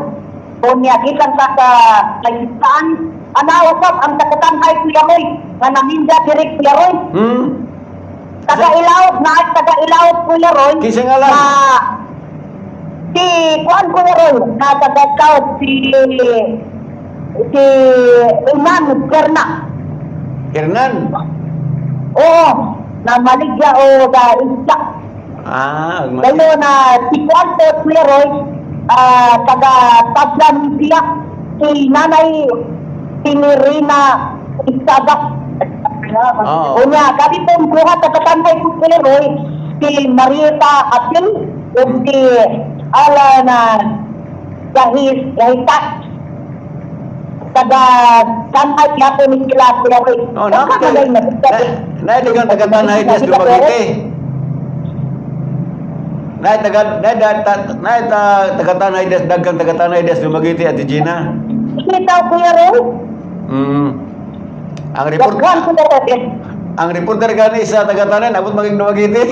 Kunya gikan sa kaistaan anausap ang tagatanhay Kuya Roy nga naminda diri Kuya Roy. Taga-Ilaot Kuya Roy. Kisa nga lang. Si Juan Kuya Roy na taga-scout si Iman Kerna. Hernan. Oo, na maligya o da isla. Lalo na si Juan Kuya Roy, taga-tablan siya, si Nanay Sinirina Isaga. Unya, kami pong buha taga-tantay ko Kuya Roy, si Marieta Atil, o si Alana Gahitas. Taga-tantay niya po ni sila Kuya Roy. Naitagang taga-tanay des Dumaguete. Taga-tanay des dagang taga-tanay des Dumaguete Ate Gina. Kita Kuya Roy. Ang reporter gani sa taga-tanay abot maging Dumaguete.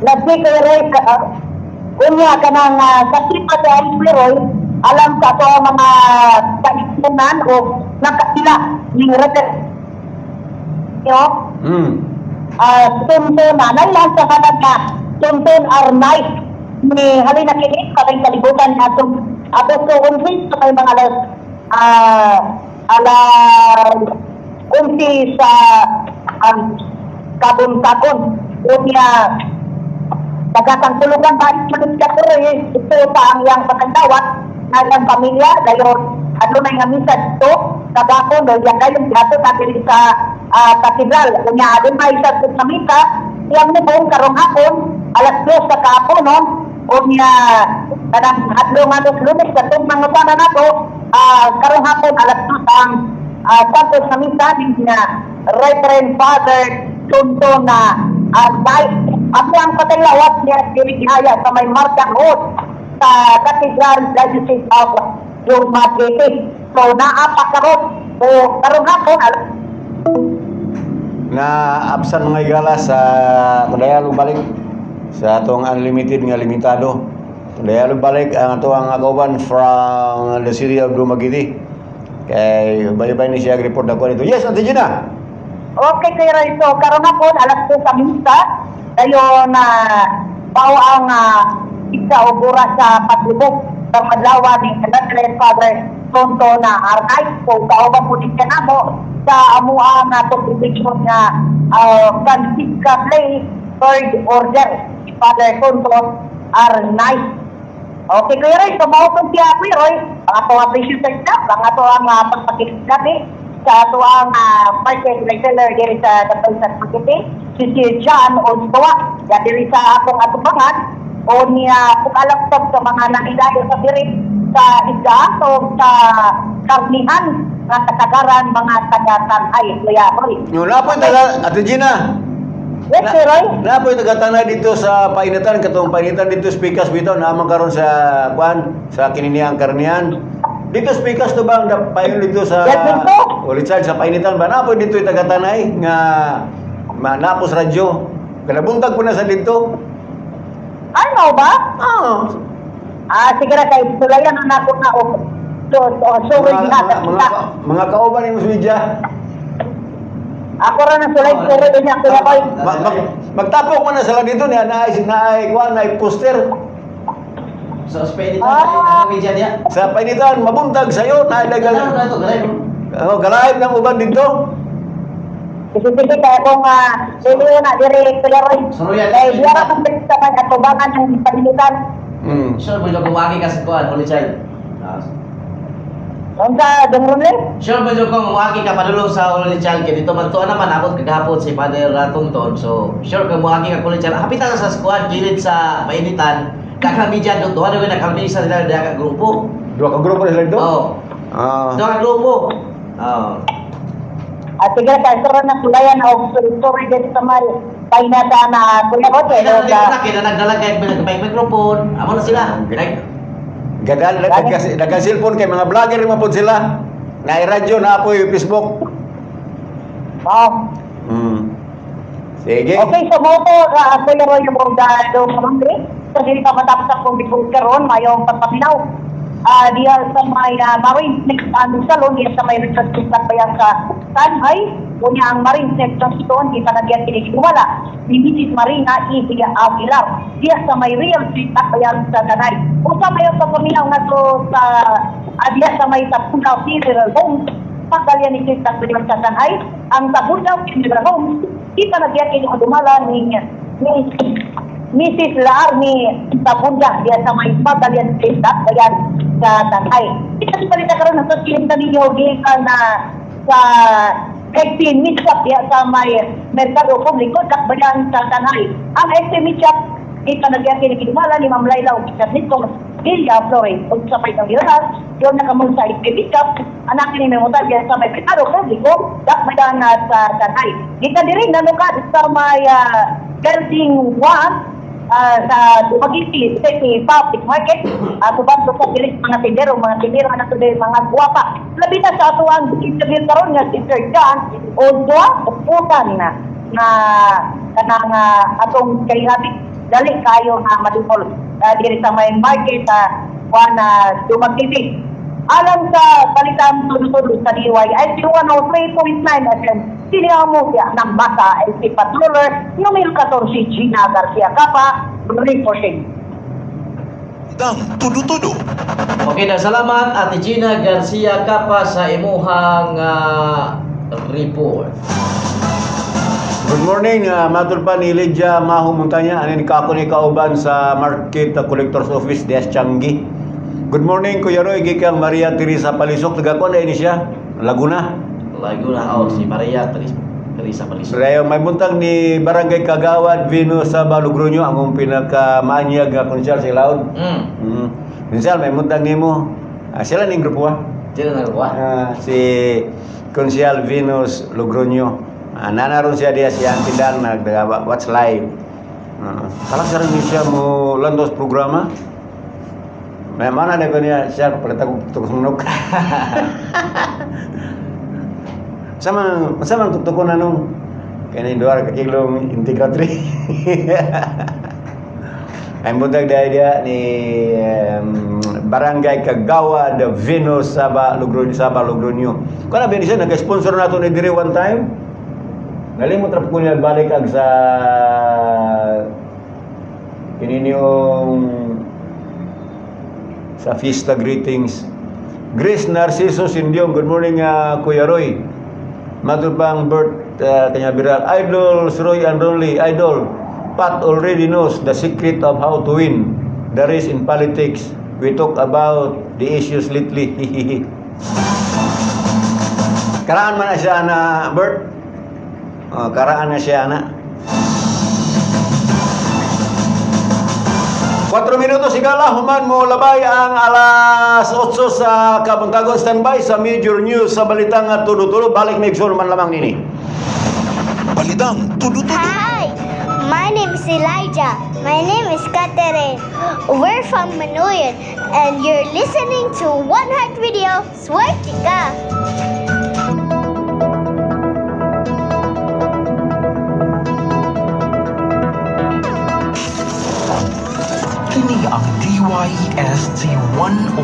Labi Kuya Roy, kunya ka ng sakripa sa Kuya Roy, alam ka to ang mga kaisinan o nakatila ng record. Tuntun na, nailan sa kanag na tuntun arnay ni halina kinis ka kay kalibutan na ato ko unsin sa may mga unsi sa kabuntakon o niya tagatangtulugan ba ito pa ang iyang pagkandawat ng pamilya dayon ano na nga misa dito kabakon o yan kayo gato natin sa katedral kunya adun may isa sa misa iyang nubong karong hapon alas 2 sa kahapon no o niya kanang hadlong lunes sa itong mga sana na to karong hapon alas 2 ang tapos sa misa din na Reverend Father Tunto na ako ang patilawat niya dirigihaya sa may Marcang Road sa Cathedral Diocese of Dumaguete. So, naapakaroon. So, karong hapon, na absan mga igala sa Tudayalong balik sa atong unlimited nga limitado. Tudayalong balik ang atong kauban from the city of Dumaguete. Kay bay-bay ni siya report ako nito. Yes, Ate Gina. okay, Kuya Roy. So, karong hapon, alas 2 sa misa. Dayon na bao ang isa o bura sa paglubog sa madlawa ni Reverend Father Tonto na Arnay. So, kauban po din ka na mo sa amuang contribution nga Francisca Play Third Order si Father Tonto Arnay. Okay, Kuya Roy. So, maupong siya, Kuya Roy. Ang ato appreciation staff, ang ato ang pagpakilig natin sa ato ang market retailer diri sa Dapasan Marketing, si John Osboa, diri sa atong atubangan, o niya pukalaptop sa mga nanidayo sa diri sa isda o sa karnihan nga katagaran mga taga-tanay. Kuya Roy. Yung napoy taga Ate Gina. Yes, Kuya Roy. Napoy taga-tanay dito sa painitan katong painitan dito speakers bitaw naman karon sa sa kininiang karnihan. Dito speakers to ba ang payon dito sa Ulitsad sa painitan ba napoy dito taga-tanay nga napos radyo. Kanabuntag po na sa dito. Ano ba? Sige na kay sulayan na ako na o. So wait na mga kauban ni Muswidya. ako ra na sulay pero niya ko na koy. Magtapok man na sila dito niya na poster Sa ospedita sa media niya. sa painitan mabuntag sayo na Ano dagal. na ito, galay mo? Galaib ng uban dito. Sige kaya kung dili na dire Roy. Suruyan. Kay diya ra pag sa atubangan ng pagilitan. Sure, mo yung kumagi ka sa kuhan, Holy Child. Unsa dumron le? Sure, mo yung kumagi ka padulong sa Holy Child. Kaya dito man to naman abot kagahapon si Father Tonton. So, sure, kung kumagi ka Holy Child. Hapitan na sa kuhan, kilid sa painitan. Kakamidyan doon, doon na nakamisa sila sa grupo. Dua ka grupo na sila dito. Oo. Doon ka grupo. Oo. At sige kay sura na sulayan o story din sa may painata na kuya ko Kaya na nagdala kayo may microphone. Amo na sila. Right? Gadal nagka-cellphone kay mga vlogger mo pud sila. Na radyo na apoy Facebook. Wow. Sige. Okay, so mo po kuya Roy yung mga do kamangri. So dili pa matapos ang bigong karon mayong pagpaminaw. Diya sa may Marine Next Salon, diya sa may Richard Kisat bayan sa Tanhay, kunya ang Marine Section Stone, kita na diyan pinigumala, ni Mrs. Marina Idia Aguilar, diya sa may Real Street at bayan sa Tanhay. Kung sa mayong pagpaminaw na to sa diya sa may Tapundaw Funeral Homes, pagdalyan ni Kisat bayan sa Tanhay, ang Tapundaw Funeral Homes, kita na diyan pinigumala ni Mrs. Laarni Tabunda diya sa may Batalyan State bayan sa Tanay. Kita palita karon na sa kinta ninyo gikan na sa Exim Meetup diya sa may Merkado Publiko dak bayan sa Tanay. Ang Exim Meetup kita nagyan kinigumala ni Ma'am Laila ug sa nitong Villa Flores ug sa may Tangiranas yon nakamon sa Exim Meetup anak ni Memotar diya sa may Merkado Publiko dak bayan sa Tanay. Kita diri nanukad sa may Garding 1 sa Dumaguete City Public Market tuban sa dili mga tindero na to mga guwapa labi na sa ato ang interview karon nga si Sir John o uputan na kanang atong kaihabi dali kayo madupol diri sa may market na Dumaguete alang sa balitang tuloy-tuloy sa DYIC 103.9 FM sinihaw mo siya ng basa LC Patroller numero 14 Gina Garcia Capa reporting. Dang tudo-tudo. Okay na, salamat Ate Gina Garcia Capa sa imuhang report. Good morning, matul pa ni Lydia Maho Montanya, ani kako ni kauban sa Market Collector's Office Des Changi. Good morning Kuya Roy, gikan Maria Teresa Palisok, taga ko na ini siya, Laguna. Si Maria Teresa Palisok. Rayo may buntag ni Barangay Kagawad Venus sa Balugronyo ang pinaka-maanyag nga konsyal si Laud. Konsyal may buntag nimo. Sila ning grupo Sino na ruwa? si Konsyal Venus Logronyo. Nanaron siya diya siya ang tindahan nag-watch live. Kalak rin siya mo landos programa. May mana na niya siya palatag tukunok. Sama tuktukon anong kaya na 2 kilong integratri. Ay buntag dia ni Barangay Kagawad Venus Saba Logronyo. Kana ba siya nag-sponsor nato ni dire one time? Nalimot ra ko niya balik ag sa kininyong sa Fiesta Greetings. Grace Narciso Sindiong, good morning Kuya Roy. Matubang birth kanya viral. Idol Roy and Ronly, Idol. Pat already knows the secret of how to win the race in politics. We talk about the issues lately. Karaan man na siya na Bert. Karaan na siya na. 4 minutos sigala, human mo labay ang alas 8 sa Kabuntagon. Standby sa major news sa balitang tudo-tudo. Balik may igsoon man lamang nini. Balitang tudo-tudo. Hi, my name is Elijah. My name is Catherine. We're from Manoyan, and you're listening to One Heart Radio. Swerte ka! Kini ang DYST 103.9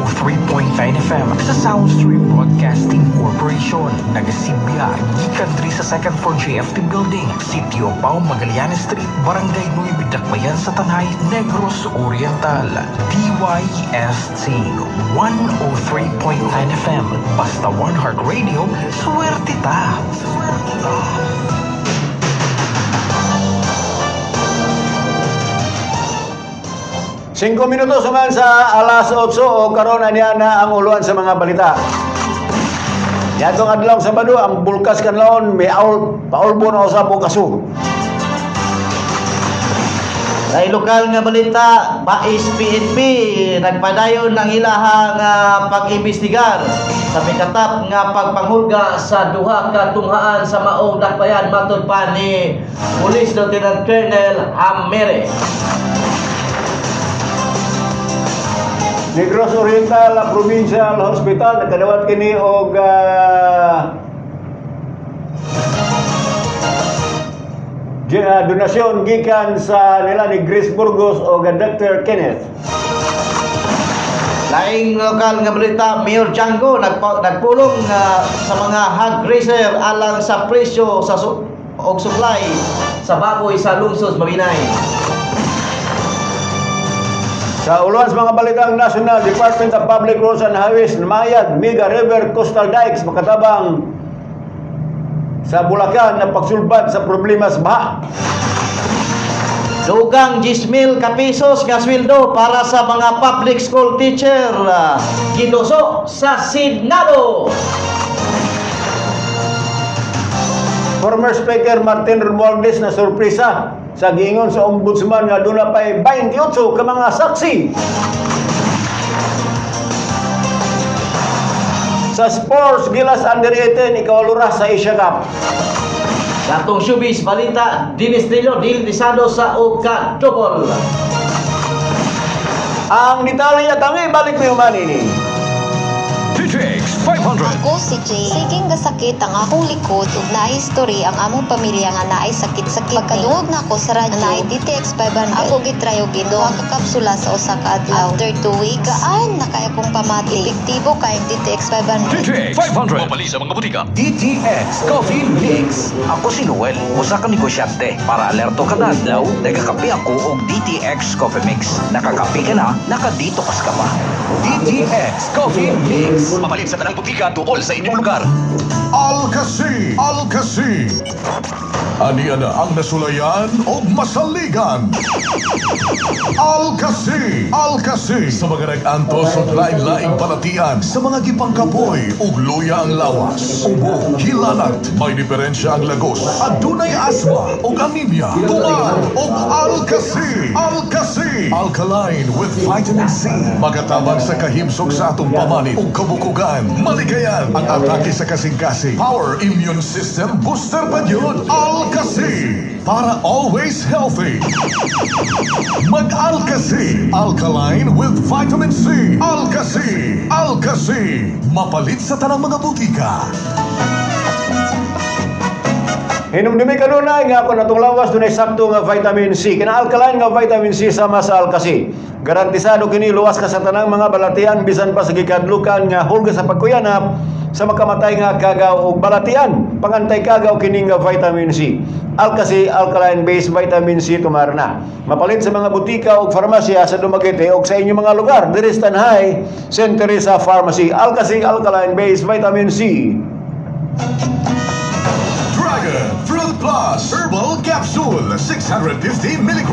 FM sa Soundstream Broadcasting Corporation. Nagasibya, gikan diri sa second floor JFT Building, Sitio Pao, Magallanes Street, Barangay Nueve, Dakbayan sa Tanay, Negros Oriental. DYST 103.9 FM. Basta One Heart Radio, swerte ta! Swerte ta! 5 minutos suman sa alas 8 o karon aniya na ang uluan sa mga balita. Yatong adlaw Sabado ang Bulkas Kanlaon may paulbo na usab og kaso. Sa lokal nga balita, Bais PNP nagpadayon ng ilahang pag-imbestigar sa mikatap nga pagpanghulga sa duha ka tunghaan sa maong dakbayan matud pa ni Police Lieutenant Colonel Hamere. Negros Oriental Provincial Hospital nakadawat kini og donasyon gikan sa nila ni Grace Burgos o Dr. Kenneth. Laing lokal nga balita, Mayor Django nagpulong sa mga hog raiser alang sa presyo sa og supply sa baboy sa lungsod Mabinay. Sa uluan sa mga balitang national, Department of Public Roads and Highways namayag Mega River Coastal Dikes makatabang sa Bulacan na pagsulbad sa problema sa baha. Dugang 10,000 ka pesos nga sweldo para sa mga public school teacher giduso sa Senado. Former Speaker Martin Romualdez na sorpresa sa giingon sa ombudsman nga doon pa'y 28 ka mga saksi. Sa sports, Gilas Under 18, ikawaluras sa Asia Cup. Gatong showbiz balita, Dinistilyo Dilisado sa Oka Double. Ang detalye tangi balik ni Umani ni. TTX 500. Ako si Jay. Siging gasakit ang akong likod ug naay history ang among pamilya nga naay sakit-sakit. Pagkadungog na ako sa radyo, naay DTX 500. Ako gitry og ginuha ka kapsula sa usa ka adlaw. After 2 weeks, gaan na kaya kong pamati. Epektibo kay DTX 500. TTX 500. Mapali sa mga butika. DTX Coffee Mix. Ako si Noel, usa ka negosyante. Para alerto kada adlaw, nagakape ako og DTX Coffee Mix. Nakakape ka na, nakadetox ka pa. DTX Coffee Mix. Mapalip sa tanang butika tuol sa inyong lugar. Alcasi! Aniya na ang nasulayan o masaligan. Alcasi! Sa mga nag-antos o laing-laing palatian, sa mga gipangkapoy, ug luya ang lawas, ubo, hilanat, may diferensya ang lagos, adunay asma o anemia, tuman o Alcasi! Alkaline with vitamin C. Magatabang sa kahimsog sa atong pamanit o kabukugan. Maligayan ang atake sa kasing-kasing. Power Immune System Booster pa yun. Alcasi! Para always healthy. Mag-Alcasi. Alkaline with vitamin C. Alcasi! Mapalit sa tanang mga butika. Hinumdumi kanunay nga ako natong lawas dunay sakto nga vitamin C. Kina-alkaline nga vitamin C sama sa Alcasi. Garantisado kini luwas ka sa tanang mga balatian bisan pa sa gikadlukan nga hulga sa pagkuyanap sa makamatay nga kagaw o balatian. Pangantay kagaw kini nga vitamin C. Alcasi alkaline-based vitamin C tumarna. Mapalit sa mga butika o farmasya sa Dumaguete o sa inyong mga lugar. Diri sa Tanhay, St. Teresa Pharmacy. Alcasi alkaline-based vitamin C. Dragon Fruit Plus Herbal Capsule 650 mg.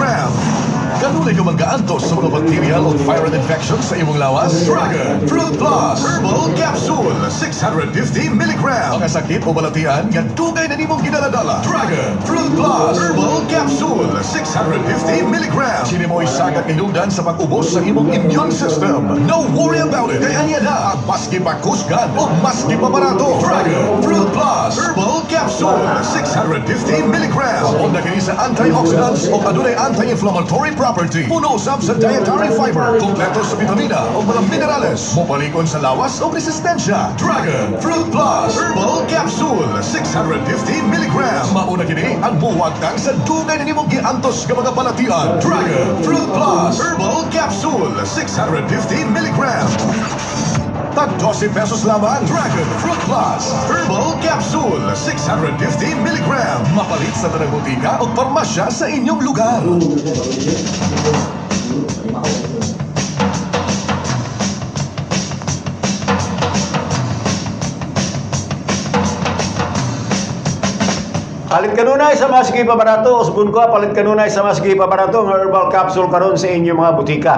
Kanunay ka mag-aantos sa mga bacterial o viral infection sa imong lawas? Dragon Fruit Plus Herbal Capsule 650 mg. Mga sakit o balatian nga dugay na nimong ginaladala. Dragon Fruit Plus Herbal Capsule 650 mg. Sini mo isagat iludan sa pag-ubos sa imong immune system. No worry about it. Kaya niya na ang maski pakusgan o maski pabarato. Dragon Fruit Plus Herbal Capsule 650 mg. O na kini sa antioxidants o adunay anti-inflammatory properties. Liberty. Puno usab sa dietary fiber, kompleto sa vitamina o mga minerales. Mopalikon sa lawas o resistensya. Dragon Fruit Plus Herbal Capsule 650 mg. Mauna kini ang buwagtang sa dugay na nimong giantos nga mga balatian. Dragon Fruit Plus Herbal Capsule 650 mg. Tag 12 pesos lamang. Dragon Fruit Plus Herbal Capsule 650 mg. Mapalit sa tanang butika o parmasya sa inyong lugar. Palit kanunay sa mas pabarato, usbon ko palit kanunay sa mas pabarato ng herbal capsule karon sa inyong mga butika.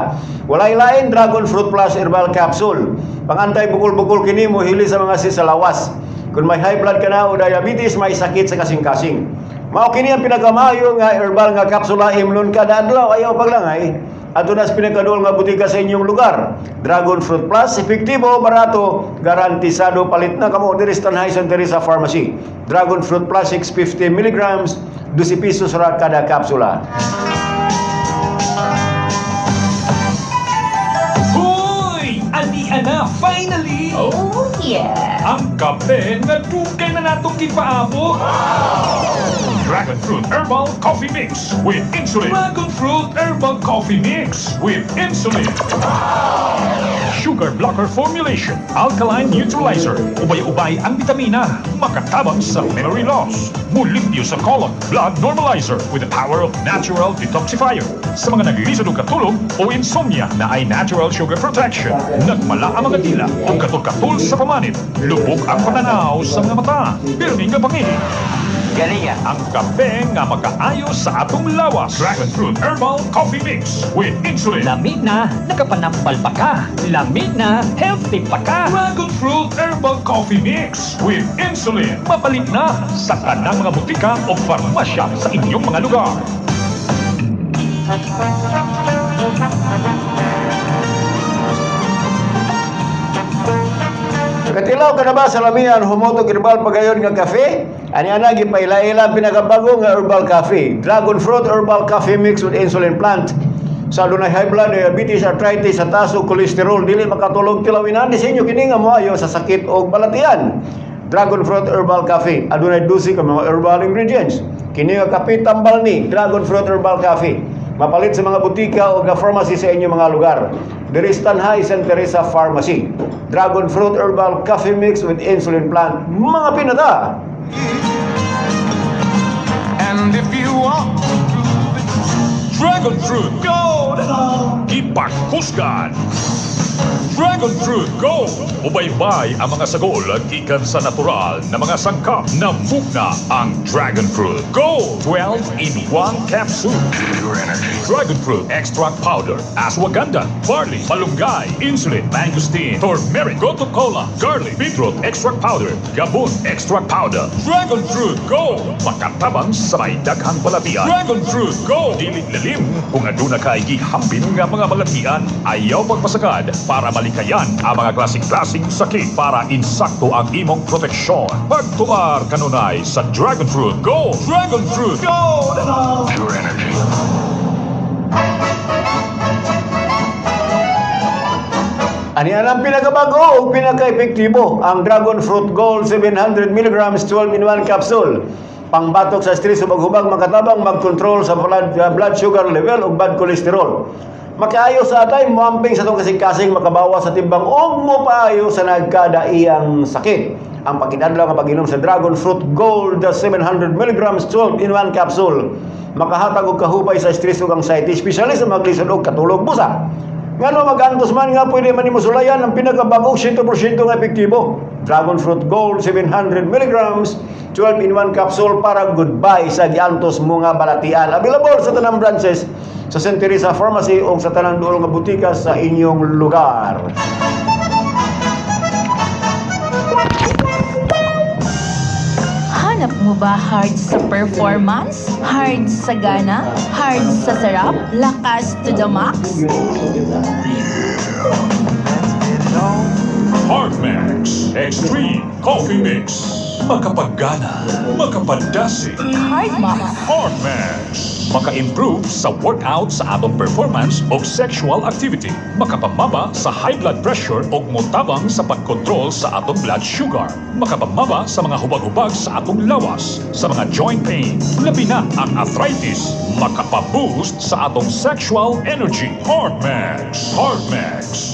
Walay lain Dragon Fruit Plus Herbal Capsule. Pangantay bukol-bukol kini mo hili sa mga sisalawas. Kung may high blood ka na o diabetes, may sakit sa kasing-kasing. Mao kini ang pinagamayo nga herbal nga kapsula imnon kada adlaw ayaw paglangay. Ato nas pinakaduol nga butika sa inyong lugar. Dragon Fruit Plus, epektibo, barato, garantisado, palit na kamo diri sa Tanhay Santa Teresa Pharmacy. Dragon Fruit Plus 650 mg, 12 pesos ra kada kapsula. Hoy! Ani ana, finally! Oh, yeah! Ang kape na dugay na natong kipaabot! Dragon Fruit Herbal Coffee Mix with Insulin. Dragon Fruit Herbal Coffee Mix with Insulin. Sugar blocker formulation, alkaline neutralizer, ubay-ubay ang bitamina, makatabang sa memory loss, mulimpyo sa colon, blood normalizer with the power of natural detoxifier. Sa mga naglilisod o katulog o insomnia na ay natural sugar protection, nagmala ang mga dila o katul-katul sa pamanit, lubog ang pananaw sa mga mata, pirming nga pangini. Galinga. Ang kape nga makaayon sa atong lawas. Dragon Fruit Herbal Coffee Mix with Insulin. Lamig na, nakapanampal pa ka. Lamig na, healthy pa ka. Dragon Fruit Herbal Coffee Mix with Insulin. Mapalit na sa tanang mga butika o farmasya sa inyong mga lugar. Katilaw ka na ba sa lamian humotog herbal pagayon nga kafe? Ani ana gipaila-ila pinakabago nga herbal coffee. Dragon Fruit Herbal Coffee Mix with Insulin Plant. Sa dunay high blood, diabetes, arthritis, sa taas o cholesterol, dili makatulog tilawin sa inyo kini nga moayo sa sakit o balatian. Dragon Fruit Herbal Coffee, adunay 12 ka mga herbal ingredients. Kini nga kape tambal ni Dragon Fruit Herbal Coffee. Mapalit sa mga butika o pharmacy sa inyong mga lugar. Diri sa Tanhay Santa Teresa Pharmacy. Dragon Fruit Herbal Coffee Mix with Insulin Plant. Mga pinata! And if you want Dragon Fruit Gold, ipagkusgan. Dragon Fruit Gold. Ubaybay ang mga sagol gikan sa natural na mga sangkap na mugna ang Dragon Fruit Gold. 12 in 1 capsule. Pure energy. Dragon Fruit Extract Powder, ashwagandha, barley, malunggay, insulin, mangosteen, turmeric, gotu cola, garlic, beetroot Extract Powder, gabon Extract Powder. Dragon Fruit Gold. Makatabang sa may daghang balatian. Dragon Fruit Gold. Dili lalim kung aduna kay gihambin nga mga balatian. Ayaw pagpasagad para malikayan ang mga klasik-klasik sakit para insakto ang imong proteksyon. Pagtuar kanunay sa Dragon Fruit Gold. Dragon Fruit Gold. Pure energy. Ani ang pinakabago o pinaka-epektibo ang Dragon Fruit Gold 700 mg 12 in 1 capsule. Pangbatok sa stress o maghubag, makatabang mag-control sa blood sugar level o bad cholesterol. Makaayo sa atay, muamping sa itong kasing-kasing, makabawa sa timbang o mupaayo sa nagkadaiyang sakit. Ang pagkitadlaw nga pag-inom sa Dragon Fruit Gold 700 mg 12 in 1 capsule. Makahatag og kahupay sa stress ug anxiety, especially sa maglisod og katulog busa. Ngano magantos man nga pwede man nimo sulayan ang pinakabagong 100% nga epektibo. Dragon Fruit Gold 700 mg 12 in 1 capsule para goodbye sa giantos mo nga balatian. Available sa tanang branches sa Santa Teresa Pharmacy o sa tanang duol nga butika sa inyong lugar. Hanap mo ba hard sa performance? Hard sa gana? Hard sa sarap? Lakas to the max? Hardmax Extreme Coffee Mix. Makapagana, makapadasi. Hard Max. Hardmax. maka-improve sa workout sa atong performance o sexual activity, makapamaba sa high blood pressure o motabang sa pagkontrol sa atong blood sugar, makapamaba sa mga hubag-hubag sa atong lawas, sa mga joint pain, labi na ang arthritis, makapaboost sa atong sexual energy. Heartmax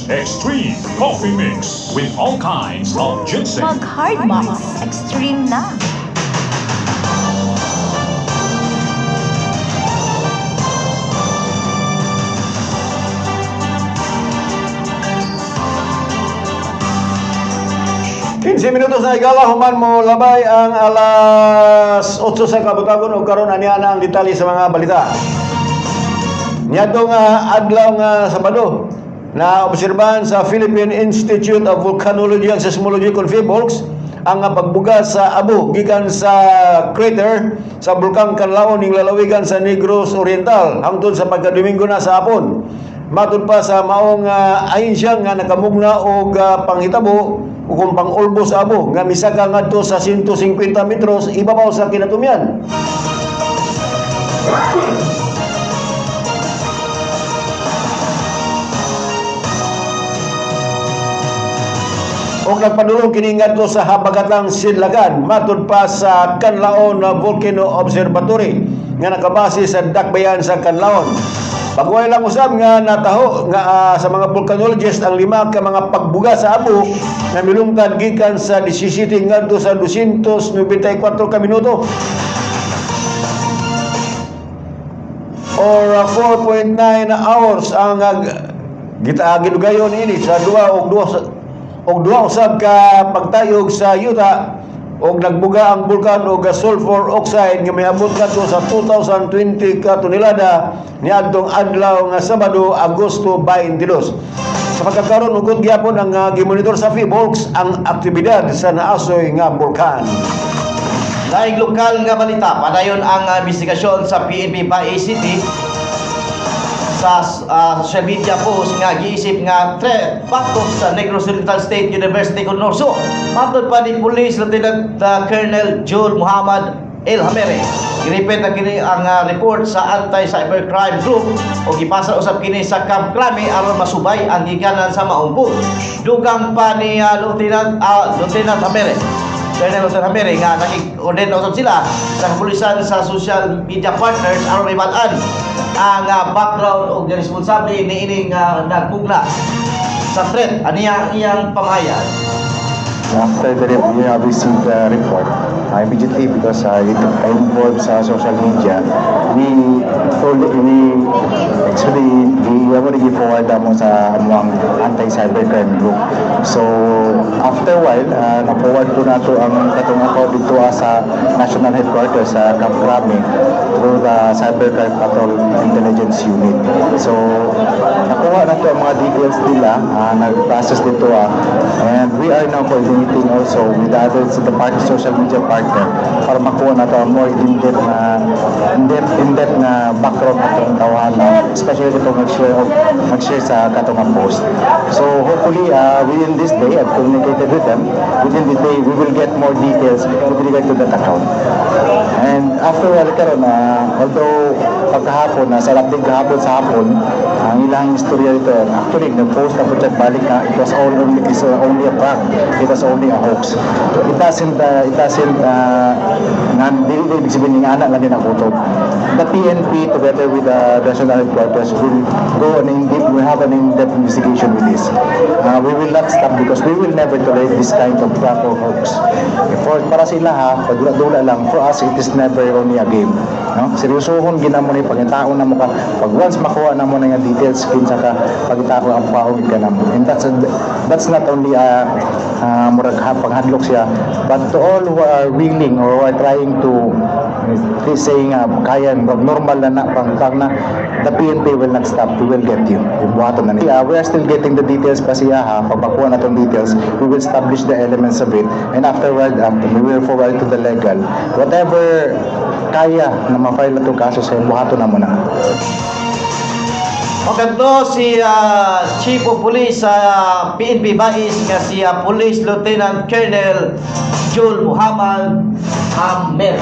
Extreme Coffee Mix with all kinds of ginseng. Mag-Hard Max Extreme na. Minutos na igala human mo labay ang alas 8 sa kabutagon ug karon aniya na ang detalye sa mga balita. Niadtong adlaw nga Sabado na obserbahan sa Philippine Institute of Volcanology and Seismology kon PHIVOLCS ang pagbuga sa abo gikan sa crater sa bulkang Canlaon ning lalawigan sa Negros Oriental hangtod sa pagkadomingo na sa hapon. Matud pa sa maong ahensya nga nakamugna og panghitabo kung pang-ulbo sa abo nga misaka ngadto sa 150 metros ibabaw sa kinatumyan. Og nagpadulong kini ngadto sa habagatang Sidlagan matud pa sa Canlaon Volcano Observatory nga nakabase sa dakbayan sa Canlaon. Pagway lang usab nga nataho nga sa mga volcanologist ang 5 ka mga pagbuga sa abo na milungtad gikan sa 17 ngadto sa 294 ka minuto or 4.9 hours ang gidugayon ini sa duwa usab ka pagtayog sa yuta og nagbuga ang bulkan og sulfur oxide nga miabot kadto sa 2020 ka tonelada niadtong adlaw nga Sabado, Agosto 22. Sa pagkakaroon ugod gyapon ang gimonitor sa PHIVOLCS ang aktibidad sa naasoy nga bulkan. Daig lokal nga balita, padayon ang investigasyon sa PNP Bae City sa social media post nga giisip nga baktok sa Negros Oriental State University kon Norso. Matod pa ni Police Lieutenant Colonel Joel Muhammad El Hamere. Girepet na kini ang report sa Anti-Cybercrime Group o gipasa usab kini sa Camp Crame aron masubay ang giganan sa maungpod. Dugang pa ni Lieutenant Hamere. Colonel Hamere nga nag-order usab sila sa kapulisan sa social media partners aron ibalan ang background o responsable ni ining nagpugna sa threat iyang pamahayan. After the review, I received the report. Immediately, because it involved sa social media, we already forward mo sa among anti-cybercrime group. So, after a while, na-forward ko na to ang katong ako dito sa national headquarters sa Camp Crame through the Cybercrime Patrol Intelligence Unit. So, nakuha na to ang mga details nila, nag-process dito and we are now coordinating also with the other social media partner para makuha na to more in-depth na background na itong tawanan, especially itong mag-share sa katong post. So hopefully within this day, I've communicated with them. Within this day, we will get more details with regard to that account. And after karon, although pagkahapon, sa update kahapon sa hapon, ang ilang istorya ito, actually nag-post na po dyan balik na it was only a prank. It was only a hoax. It doesn't dili ibig sabihin ng anak lang din ang kutob. The PNP together with the national headquarters will go on we have an in-depth investigation with this. We will not stop because we will never tolerate this kind of prank or hoax. Para sila padula-dula lang. For us, it is never only a game. No? Seryosohon ginamo ni pagitaon na mo ka. Pag once makuha na mo na yung details kinsa ka pagitaon ang pahugid ka na mo. And that's not only murag paghadlok siya, but to all who are willing or who are trying to saying kaya normal na pang na the PNP will not stop. We will get you. We are still getting the details pa siya pag makuha na tong details, we will establish the elements of it, and afterward we will forward to the legal whatever kaya na ma-file na itong kaso sa buhato na muna. Maganda si Chief of Police sa PNP Bais nga si Police Lieutenant Colonel Joel Muhammad Hammer.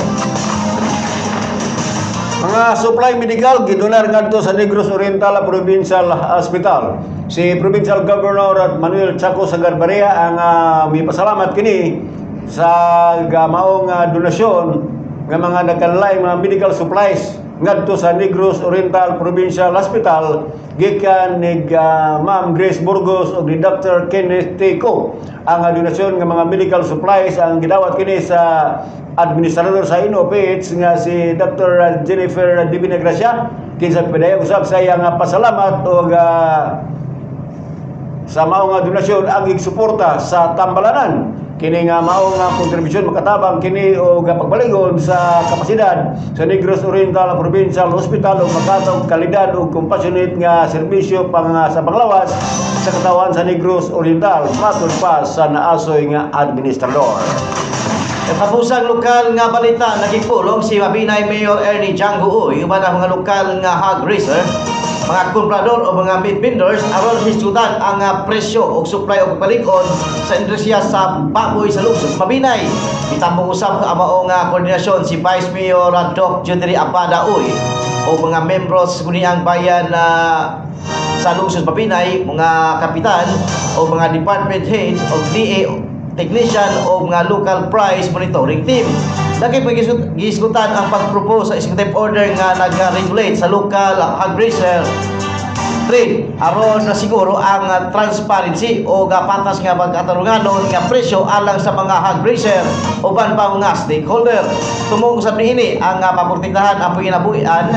Mga supply medical gidonar ngadto sa Negros Oriental Provincial Hospital. Si Provincial Governor Manuel Chaco Sagarbarea ang mipasalamat kini sa maong donasyon ng mga nagkanlay mga medical supplies ngadto sa Negros Oriental Provincial Hospital gikan ni Ma'am Grace Burgos ug ni Dr. Kenneth Teco. Ang donasyon ng mga medical supplies ang gidawat kini sa administrador sa INOPH nga si Dr. Jennifer Divina Gracia. Kinsa pidayag usab sa iyang pasalamat ug sa maong donasyon ang igsuporta sa tambalanan. Kini nga maong kontribusyon makatabang kini og pagbaligon sa kapasidad sa Negros Oriental Provincial Hospital ug makatog kalidad ug compassionate nga serbisyo sa panglawas sa katawan sa Negros Oriental matod pa sa naasoy nga administrador. Kapusang lokal nga balita, nagipulong si Mabinay Mayor Ernie Jango Uy, uban ang mga lokal nga hog raiser, mga komprador o mga meat vendors aron hisgutan ang presyo o supply o pagbalikon sa industriya sa baboy sa lungsod Mabinay. Itambong usab ang maong koordinasyon si Vice Mayor Doc Judry Apada Uy o mga membros kuniyang bayan sa lungsod Mabinay, mga kapitan o mga department heads o DA technician o mga local price monitoring team. Lagi pag-iskutan ang pag-propose sa executive order nga nag-regulate sa local hog raiser trade aron na siguro ang transparency o patas nga pagkatarunganon nga presyo alang sa mga hog raiser uban pa mga stakeholder. Tumong sa niini ang paportikdahan ang paginabuhian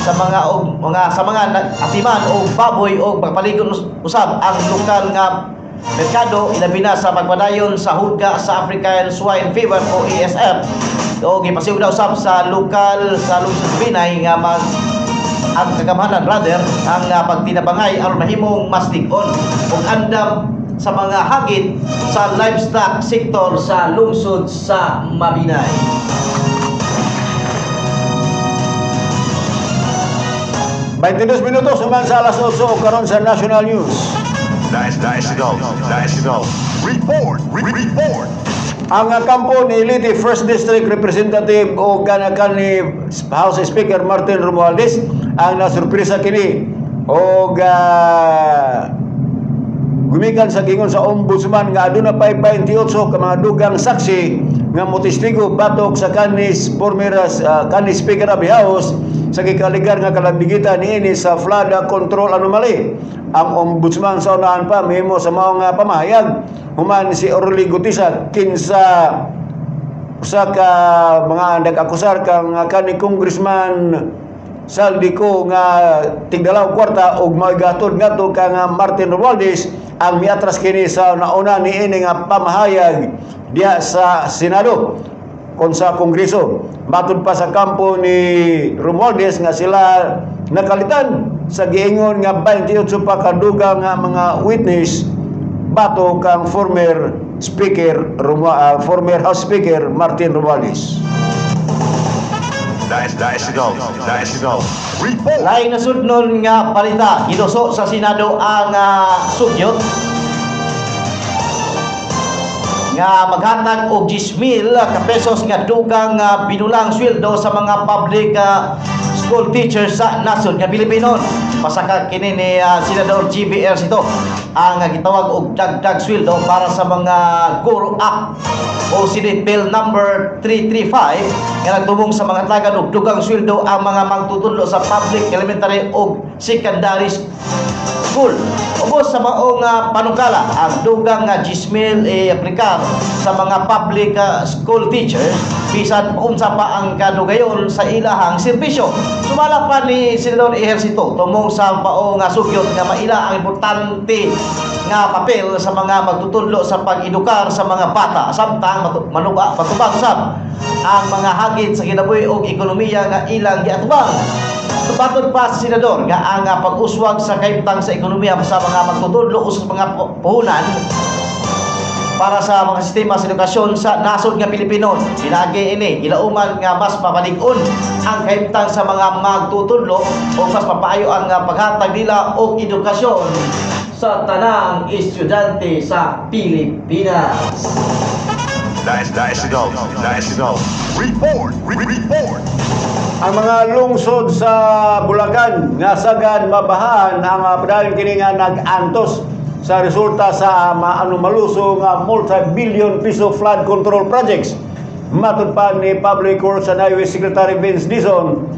sa mga atiman o baboy o pagpalikon usab ang lokal nga merkado, ilabi na sa pagpadayon sa hulga sa African Swine Fever o ASF. O gipasiw daw usab sa lokal sa lungsod Binay nga ang kagamanan rather ang pagtinabangay aron mahimong mastig-on ug andam sa mga hagit sa livestock sector sa lungsod sa Mabinay. Minutos human sa alas 8 o karon sa National News. Nice to go. Report. Ang kampo ni Leyte First District Representative o kanakan ni House Speaker Martin Romualdez ang nasurpresa kini o gumikan sa gingon sa ombudsman nga aduna pay 28 ka mga dugang saksi nga motistigo batok sa kanis Speaker of the House sa gikaligar nga kalambigitan niini sa flood control anomaly. Ang ombudsman sa unahan pa memo sa mga pamahayag human si Orly Gutisa kinsa usa ka mga nag-akusar kang kani Congressman Saldico nga tigdalaw kwarta og maigatod ngadto kang Martin Romualdez ang miatras kini sa nauna niini nga pamahayag diha sa Senado kon sa Kongreso. Matod pa sa kampo ni Romualdez nga sila nakalitan sa giingon nga 28 pa kaduga nga mga witness bato kang former House Speaker Martin Romualdez. Nice to go. Report. Laing nasudnon nga balita, giduso sa Senado ang sugyot nga maghatag og 10,000 ka pesos nga dugang binulang sweldo sa mga public school teachers sa nasod nga Pilipino. Pasaka kini ni Senador GBR Sito ang gitawag og dagdag sweldo para sa mga Guro Act o Senate Bill number 335 nga nagtubong sa mga tlagan og dugang sweldo ang mga magtutudlo sa public elementary o secondary school. Ubos sa maong panukala ang dugang 10,000 aplikar sa mga public school teachers bisan unsa pa ang kadugayon sa ilahang serbisyo. Sumala pa ni Senador Ejercito tumong sa maong sugyot nga maila ang importante nga papel sa mga magtutudlo sa pag-edukar sa mga bata samtang matubang sab ang mga hagit sa kinabuhi og ekonomiya nga ilang giatubang. Batod pa sa Senador nga ang pag-uswag sa kaibtang sa ekonomiya sa mga magtutudlo o sa mga puhunan para sa mga sistema sa edukasyon sa nasod nga Pilipino. Pinagi ini ilauman nga mas mabalig-on ang kaibtang sa mga magtutudlo o mas mapayo ang paghatag nila og edukasyon sa tanang estudyante sa Pilipinas. Nice to go. Report. Ang mga lungsod sa Bulacan nga sagad mabahaan ang padayon kini nga nag-antos sa resulta sa malusong multi-billion piso flood control projects. Matud pa ni Public Works and Highway Secretary Vince Dizon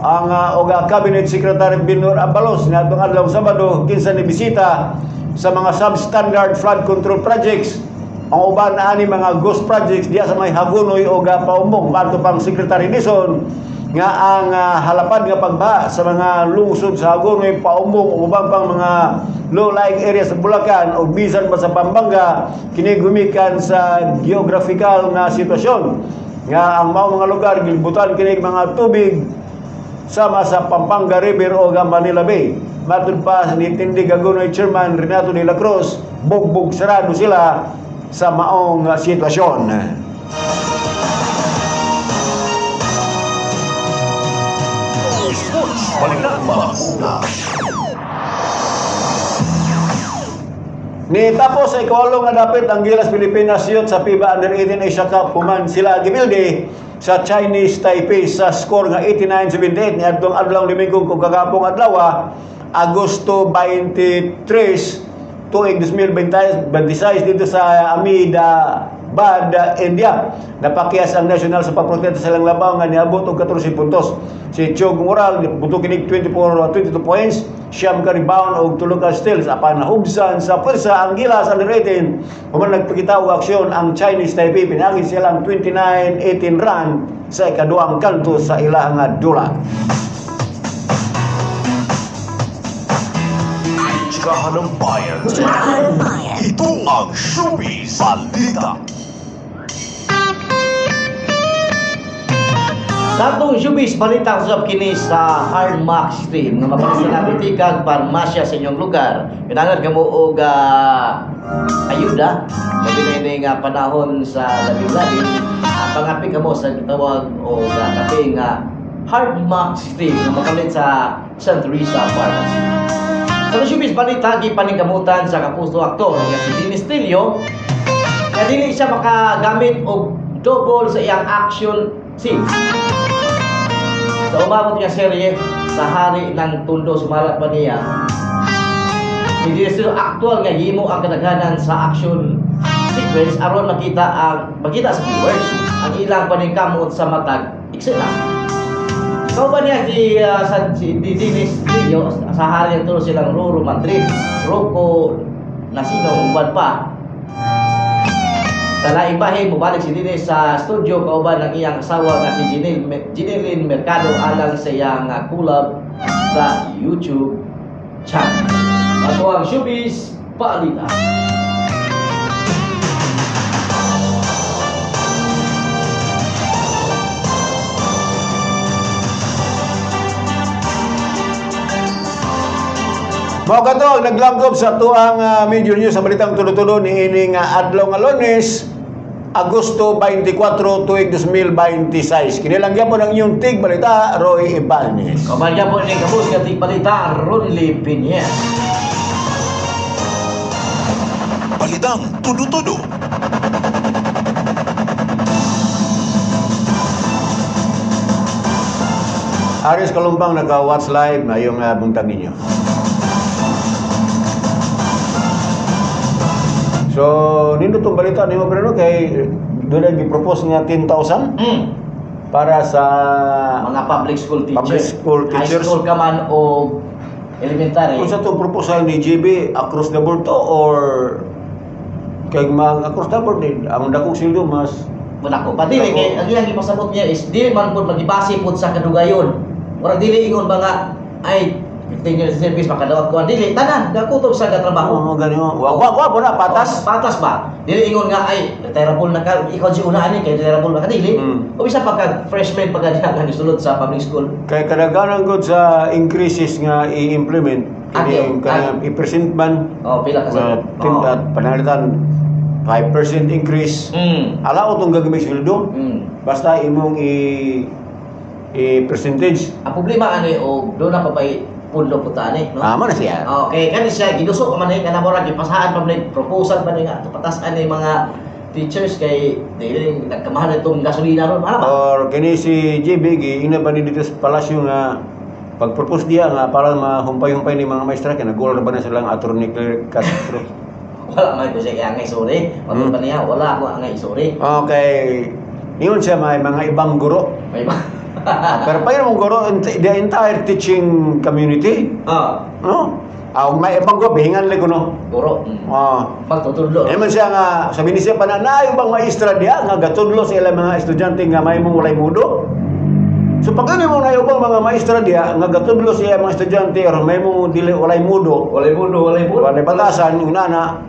ang Cabinet Secretary Binor Abalos nga atong adlaw Sabado kinsa ni bisita sa mga substandard flood control projects. Ang uban na ani mga ghost projects diya sa may Hagunoy o Paumbong. Matud pang Secretary Dizon nga ang halapad nga pagbaha sa mga lungsod sa Hagonoy, Paumbong ug ubang pang mga low-lying areas sa Bulacan o bisan pa sa Pampanga kini gumikan sa geographical nga sitwasyon nga ang mao mga lugar gilibutan kini mga tubig sama sa Pampanga River o Manila Bay. Matud pa ni Tindig Hagonoy Chairman Renato de la Cruz, bugbog sarado sila sa maong sitwasyon. Ni tapos ay ikawalo nga dapit ang Gilas Pilipinas Youth sa FIBA Under 18 Asia Cup human sila gibilde sa Chinese Taipei sa score nga 89-78 ni adtong adlaw Domingo kung kagapong adlaw Agosto 23 tuig 2026 dito sa Ahmedabad, India. Napakyas ang national sa pagprotesta sa ilang labaw nga niabot og 14 puntos. Si Chog Moral buto kinig 22 points, siyam ka rebound og 3 ka steals. Apan nahubsan sa pwersa ang Gilas Under 18 human nagpakita og aksyon ang Chinese Taipei pinagi silang 29-18 run sa ikaduhang kanto sa ilang dula. Chikahan ng Bayan. Ito ang Showbiz Balita. Sa atong Showbiz Balita usab kini sa Hard Max Team nga mapalis na kritikag parmasya sa inyong lugar. Pinangad kamo og ayuda labi nga panahon sa labi-labi. Pangapi kamo sa gitawag o kape nga Hard Max Team nga mapalit sa Santa Teresa Pharmacy. Sa Showbiz Balita, gipaningkamutan sa kapuso aktor nga si Dennis Tilio nga dili siya makagamit og double sa iyang action scene. Sa umabot nga serye sa Hari ng Tundo sumalat pa niya si Dennis Tilio aktual nga himo ang kadaghanan sa action sequence aron makita sa viewers ang ilang paningkamot sa matag eksena. Kauban niya si Dennis Tilio sa Hari ng Tundo silang Roro Madrid, Rocco Nasino, uban pa. Sa laing bahay, mubalik si Dennis sa studio kauban ng iyang asawa nga si Jeneline Mercado alang sa iyang collab sa YouTube channel. Ato ang Showbiz Balita. Mao kato ang naglangkob sa tuang major news sa balitang tulo-tulo ni ining adlaw nga Lunes, Agosto 24 tuig 2026. Kini lang gyapon ang inyong tig balita, Roy Ibanez. Kaman gyapon ni kabus nga tig balita, Ronly Piñez. Balitang tudo-tudo. Aris Kalumbang naka-watch live na yung buntag ninyo. So, nindot tong balita ni mo pero kay doon ay gi-propose nga 10,000 para sa mga public school teachers. High school ka man o elementary. Kung sa itong proposal ni GB, across the board to or kay across the board din, ang dakong sildo mas Manako. Pati kay ang iyang ipasabot niya is dili man pud magibase pud sa kadugayon. Murag dili ingon ba nga ay 15 years service makadawat ko dili tanan gakutob sa katrabaho. Oo, gani mo. Wa na patas. Patas ba? Dili ingon nga ay terrible na ka ikaw si una ani kay terrible na ka dili. O bisa pagka freshman pagka nga sulod sa public school. Kay kadaghanan gud sa increases nga i-implement kini i-present man. Oh, pila ka sa panalitan 5% increase. Ala utong gagamit sildo. Basta imong i-percentage. Ang problema ani o do na pa pay pundo putani, no? Amo na siya. Okay, kani siya gidusok man ni kana murag gipasahan pa ni proposal pa ni nga patas ani mga teachers kay dili nagkamahal itong gasolina ron. Ano ba? Or kini si JB ina ba ni dito sa palasyo nga pag-propose diya nga para mahumpay-humpay ni mga maestra kay nag-order ba na silang attorney Castro. Wala man ko siya angay sorry. Pagod pa niya, wala ako angay sorry. Okay. Yun siya may mga ibang guro. May ba? Pero pa yung guro, the entire teaching community. No? May ibang guro, bihingan lang ko, no? Guro. Magtutudlo. Naman siya nga, sabi ni siya pa na yung bang maestra diya, nga gatudlo sa ilang mga estudyante nga may mong walay mudo. So pag ano mo na yung bang mga maestra diya, nga gatudlo sa ilang mga estudyante, or may mong walay mudo. Walay batasan, yung nana.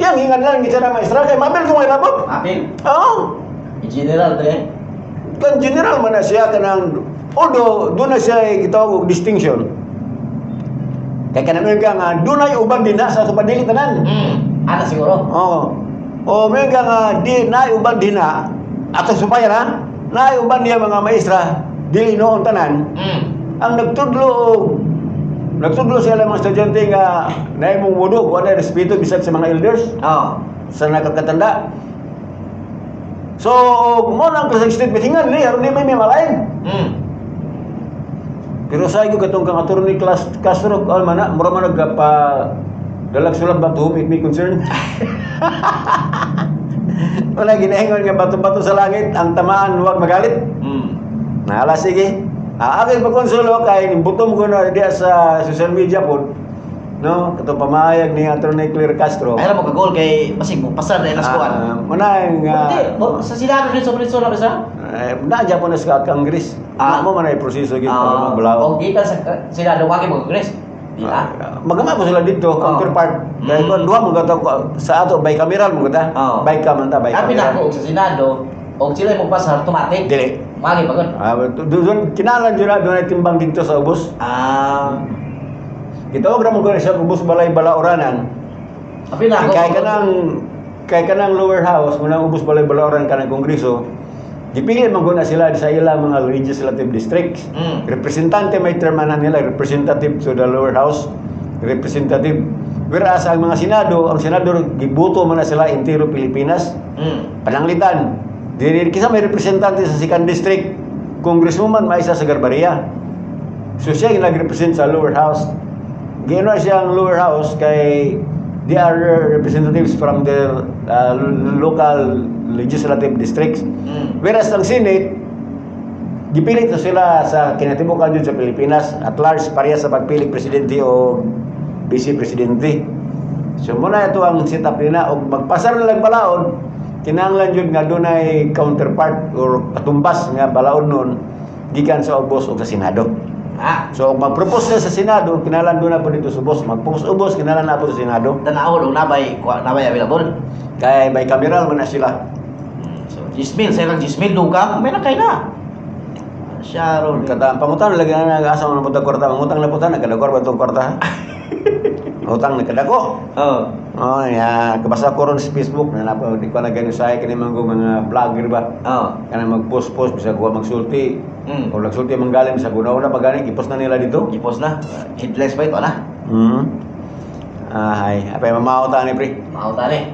Yang hingan lang, kita na maestra, kaya mabil ko may labot. Mabil? Oo. General din. Kan general man na siya kanang although doon na siya gitawag og distinction. Kaya kanang nga doon ay uban din na sa padili tanan. Ana siguro. Oo. O may nga di na uban din na ato supaya na uban niya mga maestra dili noon tanan. Ang nagtudlo sila mga estudyante nga naimong mudo wala respeto bisag sa mga elders. Sa nakakatanda. So, mo nang klaseng statement hingan ni aron di may malain. Pero sa iyo katong kang attorney Castro almana mura man nagpa dalag sulat ba to whom it may concern. Wala ginaingon nga bato-bato sa langit ang tamaan huwag magalit. Nala sige. Akin pagkonsulo kay butom ko na diya sa social media pod. No, katong pamayag ni Attorney Claire Castro. Ay mo kagol kay basig mo pasar na ilas kuan. Manay nga sa Senado rin sa Prinsola bisa? Na Japan sa Congress. Mo man ay proseso gid para mabalaw. O gikan sa Senado wagi mo Congress. Di ba? Magama po sila dito, counterpart. Dahil ko duha mo gato sa ato bicameral mo gata. Bicam man ta Abi na ko sa Senado o sila mo pasar automatic. Dili. Magi pa doon kinalan jud na doon timbang dito sa ubos. Gitawag ra mo gani sa ubos balay balaoranan. Abi na kay kanang lower house mo nang ubos balay balaoran kanang kongreso. Gipili man guna sila sa ilang mga legislative districts. Representante may termanan nila, representative to the lower house, representative. Whereas ang mga senado, ang senador gibuto man na sila entero Pilipinas. Pananglitan. Dili kisa may representante sa second district, congresswoman maisa sa Garbaria. So siya yung nag-represent sa lower house. Ginoon siya ang lower house kay they are representatives from the local legislative districts. Whereas ang Senate, gipilit na sila sa kinatibukan dyan sa Pilipinas at large pareha sa pagpiling presidente o vice presidente. So muna ito ang setup nila o magpasar na lang balaod, kinahanglan yun nga doon ay counterpart or katumbas nga balaod nun gikan sa ubos o sa Senado. So mag-propose na sa Senado, kinahanglan doon na po dito sa ubos. Mag-propose ubos, kinahanglan na po sa Senado. Tanaw o nabay available? Kaya may kameral man na sila. So Gismil, sa Gismil dugang, may nakay na. Siya ron. Pangutang lagi na nag-asa mo na punta kwarta. Pangutang na punta, nagkadagwar ba itong kwarta? Utang nagkadako. Oh, ya, kabasa ko ron sa Facebook na napo di ko na ganun sa kini mga vlogger ba. Kana mag-post bisa ko magsulti. O nagsulti manggaling sa guna-una pagani i-post na nila dito. I-post na. Headless pa ito na. Ay, apa mamao ta ni pre? Mao ta ni.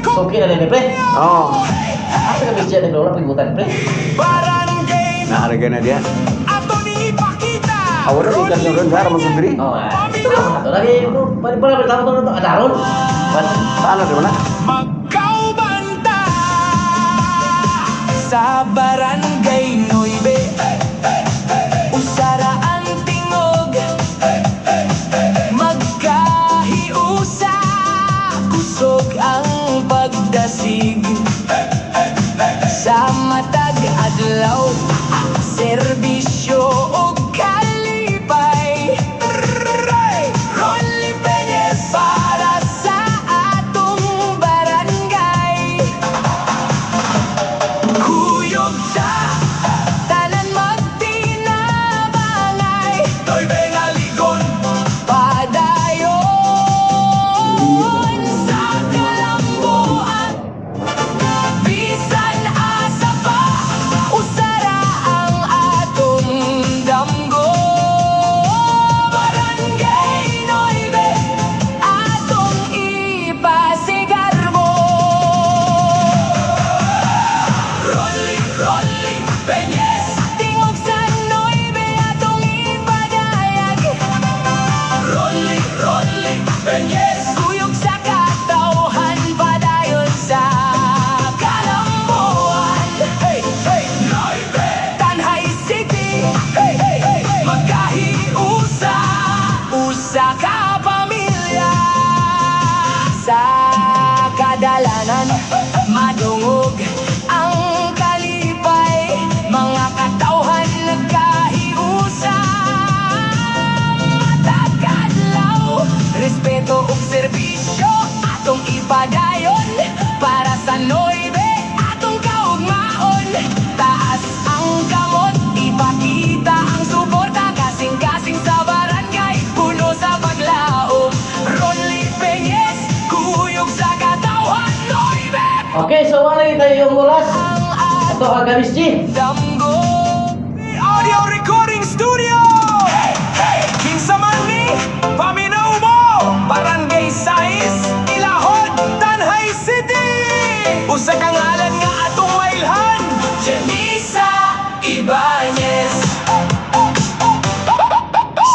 So kira ni pre? Apa ka bisa ni dola pigutan pre? Naharga na dia. Awal na ikat na ron, gara mag-sundiri. Ito lang. Ito lagi. Pala bertama to na ada ron. Paano di mana? Magkaubanta sa barangay Noybe, usara ang tingog, magkahiusa, kusog ang pagdasig sa matag adlaw, serbisyo o kalipay. Ronly Peñez para sa atong barangay. Kuyog ta, tanan magtinabangay. Toy bengaligon, padayon sa kalambuan. Bisan asa pa, usara ang atong oras. Ito ang Gamis G. Audio Recording Studio! Kinsa man ni, paminaw mo! Barangay Sais, Ilahod, Tanhay City! Usa ka ngalan nga atong mailhan, Janisa Ibanez.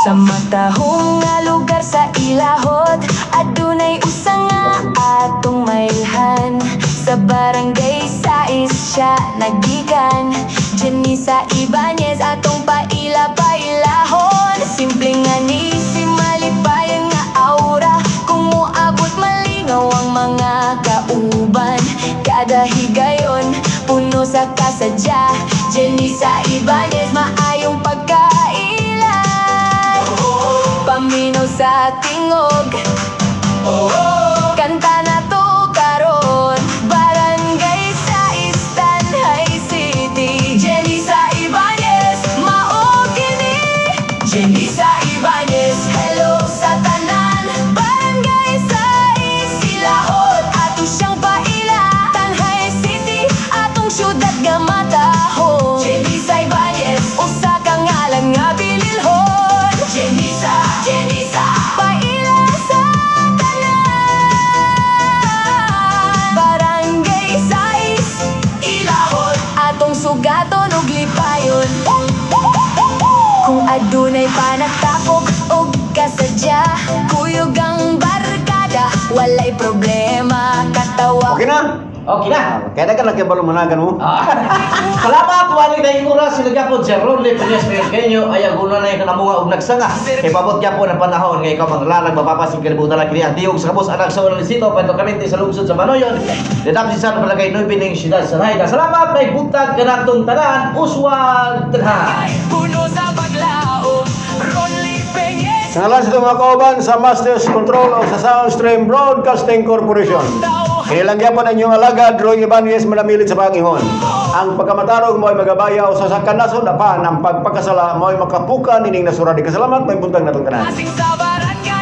Sa matahong nga lugar sa Ilahod, adunay usa nga atong mailhan. Sa barangay Sais siya nagikan, Janisa Ibanez atong paila-pailahon. Simple nga ni si malipayan nga aura, kung moabot malingaw ang mga kauban. Kada higayon, puno sa kasadya, Janisa Ibanez maayong pagkailan. Paminaw sa tingog, kanta na to karon, Barangay Sais, Tanhay City. Janisa Ibanez, mao kini. Janisa Ibanez, hello sa tanan. Barangay Sais, Ilahod, ato siyang paila. Tanhay City, atong syudad nga matahon. Janisa Ibanez, usa ka ngalan nga bililhon. Janisa, paila sa tanan. Barangay Sais, Ilahod, atong sugaton ug lipayon. Kung adunay panagtapok og kasadya, kuyog ang barkada, walay problema, katawa. Okay na? Okay na. Kaya na ka nagkabalo-managan mo. Salamat, wali na yung oras. Sila po, Sir Ronly Pines Merkenyo, ay aguna na yung kanamunga og nagsanga. Kay pabot ka po ng panahon, kay ikaw manglalag, mapapasing kalibutan na kiniya. Diyog sa kapos, anak sa ulang sito, pantokamente sa lungsod sa Manoyon. Dedap si San Palagay, Noy Pining, Siyudad sa Naida. Salamat, may buntag ka na itong tanan, uswag tanhan. Puno sa Baglao, Ronly Peñez. Sa ngalan sa itong mga kauban sa Masters Control o sa Soundstream Broadcasting Corporation. Kinilanggyan po ng inyong alagad, Roy Ibanez, manamilit sa pangihon. Ang pagkamatarog mo ay magabaya o sa kanasod, apan ang pagpagkasala mo ay makapuka, nining nasura di kasalamat, may buntag na itong tanan. Asing sa barangay